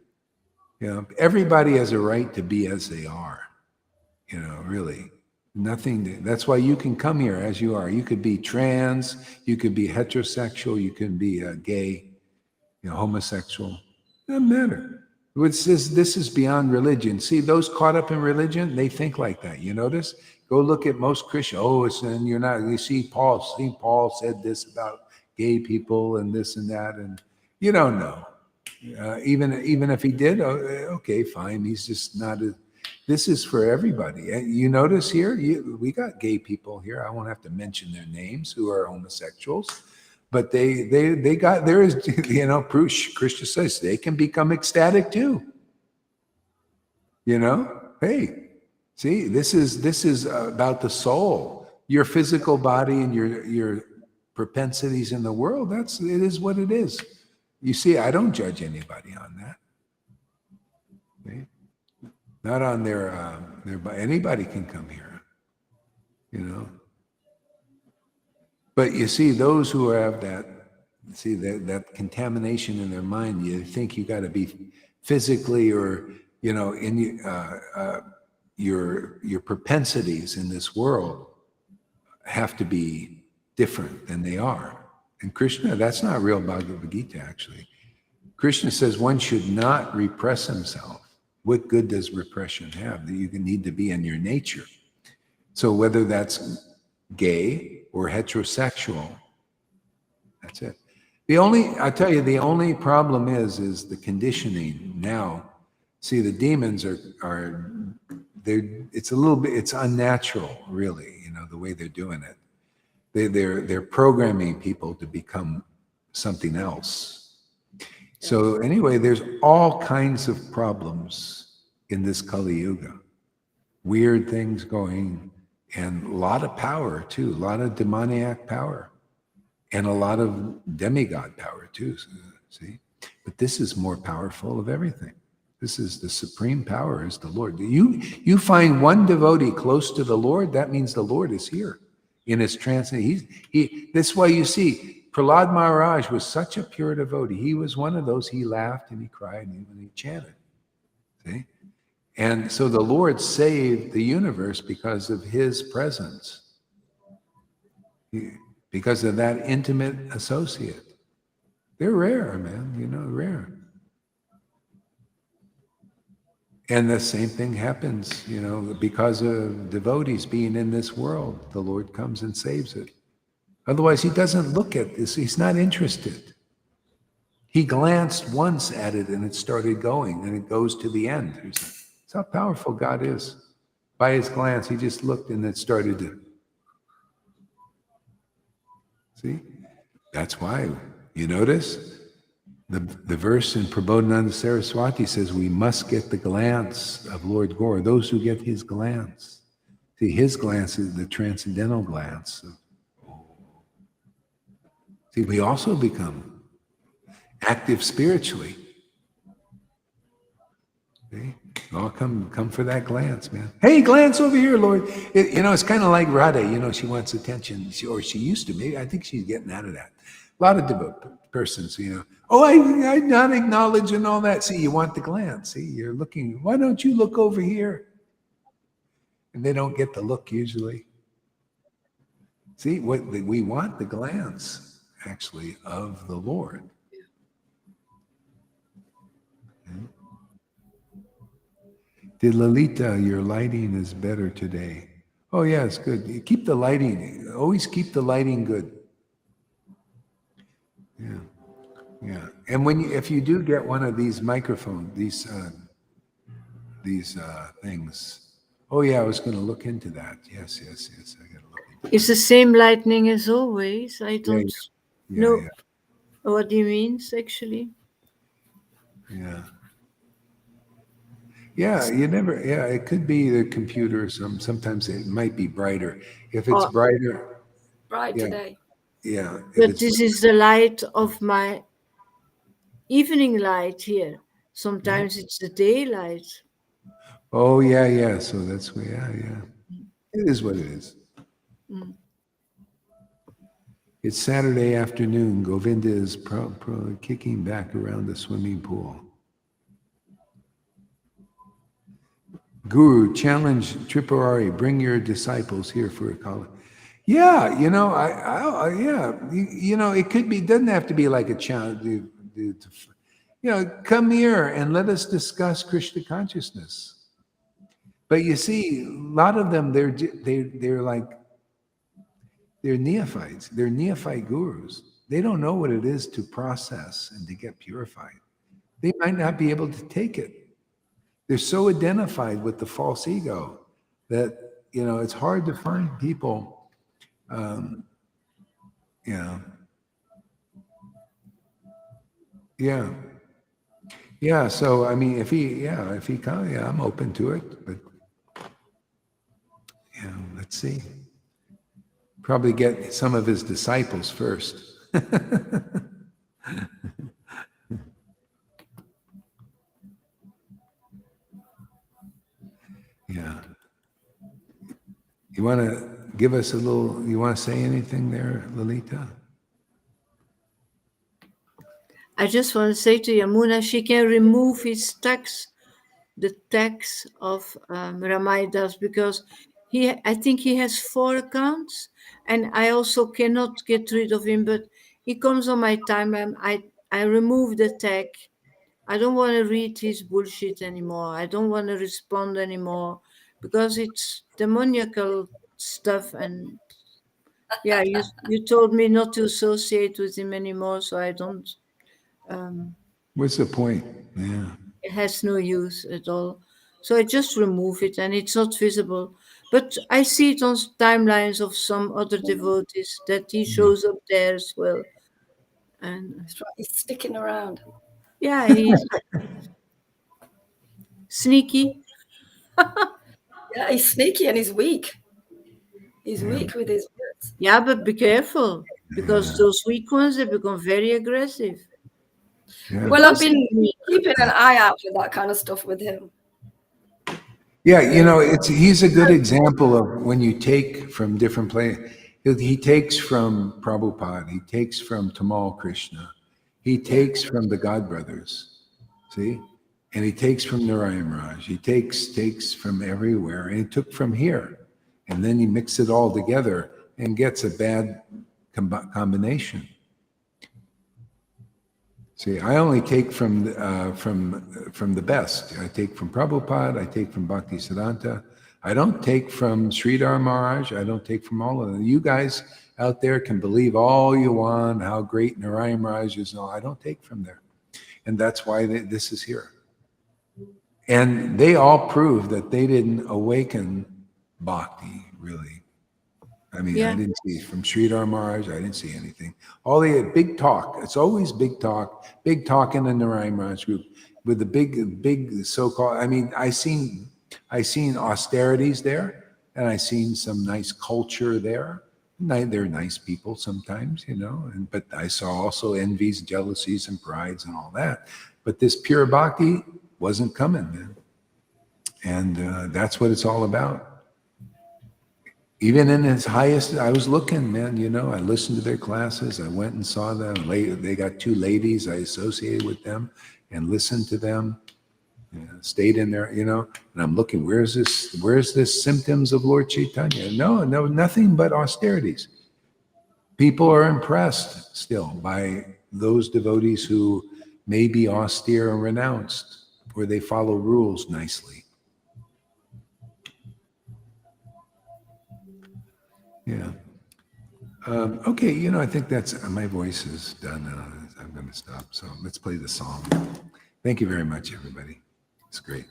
You know, everybody has a right to be as they are. You know, really. That's why you can come here as you are. You could be trans, you could be heterosexual, you can be gay, you know, homosexual. Doesn't matter. This is beyond religion. See, those caught up in religion, they think like that. You notice? Go look at most Christians. Oh, and you're not. You see, Paul said this about gay people and this and that, and you don't know. Even if he did, okay, fine. He's just not a. This is for everybody. You notice here, we got gay people here. I won't have to mention their names who are homosexuals, but they got, there is, you know, Krishna says they can become ecstatic too. You know, hey, see, this is about the soul, your physical body and your propensities in the world. It is what it is. You see, I don't judge anybody on that. Okay? Not on their anybody can come here, you know. But you see, those who have that contamination in their mind, you think you got to be physically or, you know, in your propensities in this world have to be different than they are. And Krishna, that's not real Bhagavad Gita, actually. Krishna says one should not repress himself. What good does repression have? You need to be in your nature. So whether that's gay or heterosexual, that's it. I tell you, the only problem is the conditioning now. See, the demons it's a little bit, it's unnatural, really, you know, the way they're doing it. They're programming people to become something else. So anyway, there's all kinds of problems in this Kali Yuga. Weird things going, and a lot of power too, a lot of demoniac power. and a lot of demigod power too. See, but this is more powerful of everything. This is the supreme power, is the Lord. You find one devotee close to the Lord, that means the Lord is here in his transcendent. This is why you see Prahlad Maharaj was such a pure devotee. He was one of those. He laughed and he cried and he chanted. See, and so the Lord saved the universe because of his presence, because of that intimate associate. They're rare, man. Rare. And the same thing happens, because of devotees being in this world, the Lord comes and saves it. Otherwise, he doesn't look at this. He's not interested. He glanced once at it and it started going, and it goes to the end. That's how powerful God is. By his glance, he just looked and it started to. See? That's why, you notice? The verse in Prabodhananda Saraswati says we must get the glance of Lord Gaur, those who get his glance. See, his glance is the transcendental glance. See, we also become active spiritually. See? All come for that glance, man. Hey, glance over here, Lord. It's kind of like Radha, she wants attention, or she used to. Maybe I think she's getting out of that. A lot of persons, I not acknowledge and all that. See, you want the glance. See, you're looking. Why don't you look over here? And they don't get the look usually. See, we want the glance, actually, of the Lord. Okay. Did Lalita, your lighting is better today. Oh yeah, it's good. You keep the lighting. Always keep the lighting good. Yeah. Yeah, and if you do get one of these microphones, these things. Oh yeah, I was going to look into that. Yes, I got to look into It's the same lightning as always. I don't know what he means, actually. Yeah. Yeah, you never. Yeah, it could be the computer. Sometimes it might be brighter. If it's brighter, Bright today. Yeah. But this is the light of my evening light here. Sometimes it's the daylight. Oh yeah. So that's yeah. It is what it is. It's Saturday afternoon. Govinda is kicking back around the swimming pool. Guru, challenge Tripurari, bring your disciples here for a college. Yeah, it could be, doesn't have to be like a challenge. Come here and let us discuss Krishna consciousness. But you see, a lot of them, they're neophytes. They're neophyte gurus. They don't know what it is to process and to get purified. They might not be able to take it. They're so identified with the false ego that, it's hard to find people, Yeah. So, I mean, if he comes, I'm open to it, but, let's see. Probably get some of his disciples first. Yeah. You want to give us you want to say anything there, Lalita? I just want to say to Yamuna, she can remove his tax, the tax of Ramaidas, because I think he has 4 accounts, and I also cannot get rid of him, but he comes on my timeline. I remove the tag. I don't want to read his bullshit anymore. I don't want to respond anymore because it's demoniacal stuff. And yeah, you told me not to associate with him anymore, so I don't. What's the point? Yeah. It has no use at all. So I just remove it and it's not visible. But I see it on timelines of some other devotees that he shows up there as well. And He's sticking around. yeah, he's sneaky. Yeah, he's sneaky and he's weak. He's weak with his words. Yeah, but be careful. because those weak ones, they become very aggressive. Yeah. Well, I've been keeping an eye out for that kind of stuff with him. Yeah, he's a good example of when you take from different places. He takes from Prabhupada, he takes from Tamal Krishna, he takes from the God Brothers, see? And he takes from Narayan Raj, he takes from everywhere, and he took from here. And then he mixes it all together and gets a bad combination. See, I only take from the best. I take from Prabhupada. I take from Bhaktisiddhanta. I don't take from Sridhar Maharaj. I don't take from all of them. You guys out there can believe all you want, how great Narayan Maharaj is. No, I don't take from there. And that's why this is here. And they all prove that they didn't awaken bhakti, really. I mean, I didn't see from Sridhar Maharaj, I didn't see anything. All they had big talk. It's always big talk in the Narayan Maharaj group with the big so-called. I mean, I seen austerities there, and I seen some nice culture there. They're nice people sometimes, but I saw also envies, jealousies, and prides and all that. But this pure bhakti wasn't coming, man. And that's what it's all about. Even in its highest, I was looking, man, I listened to their classes. I went and saw them. They got 2 ladies. I associated with them and listened to them, stayed in there, and I'm looking, where's this symptoms of Lord Caitanya? No, nothing but austerities. People are impressed still by those devotees who may be austere and renounced, where they follow rules nicely. Yeah. Okay, I think that's my voice is done. I'm going to stop. So let's play the song. Thank you very much, everybody. It's great.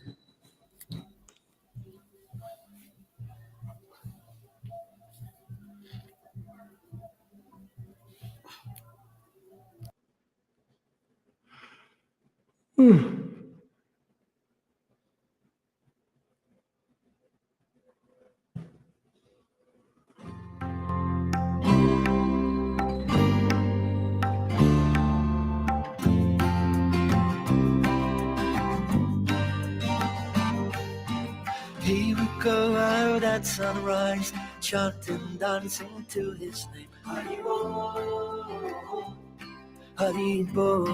He would go out at sunrise, chanting, dancing to his name. Haribo, Haribo.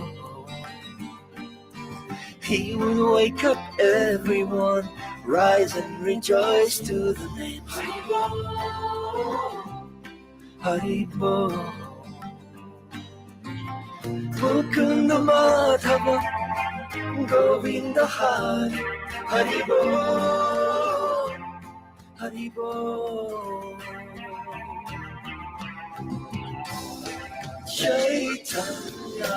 He would wake up everyone, rise and rejoice to the name. Haribo, Haribo. Mukunda Madhava, Govinda Hari, Haribo, Haribo. Chaitanya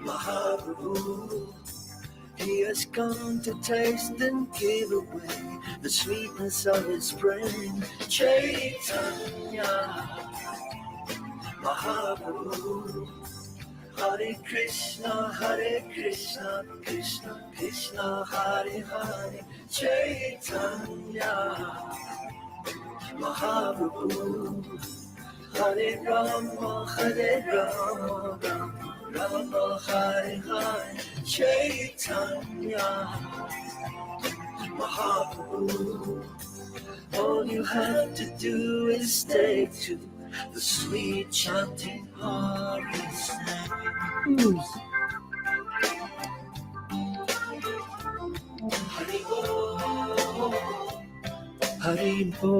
Mahaprabhu, he has come to taste and give away the sweetness of his brain. Chaitanya Mahaprabhu, Hare Krishna, Krishna Krishna, Hare Hare. Chaitanya Mahaprabhu, Hare Rama, Rama Hare Hare. Chaitanya Mahaprabhu, all you have to do is take to the sweet chanting Hari's name. Haribo, Haribo.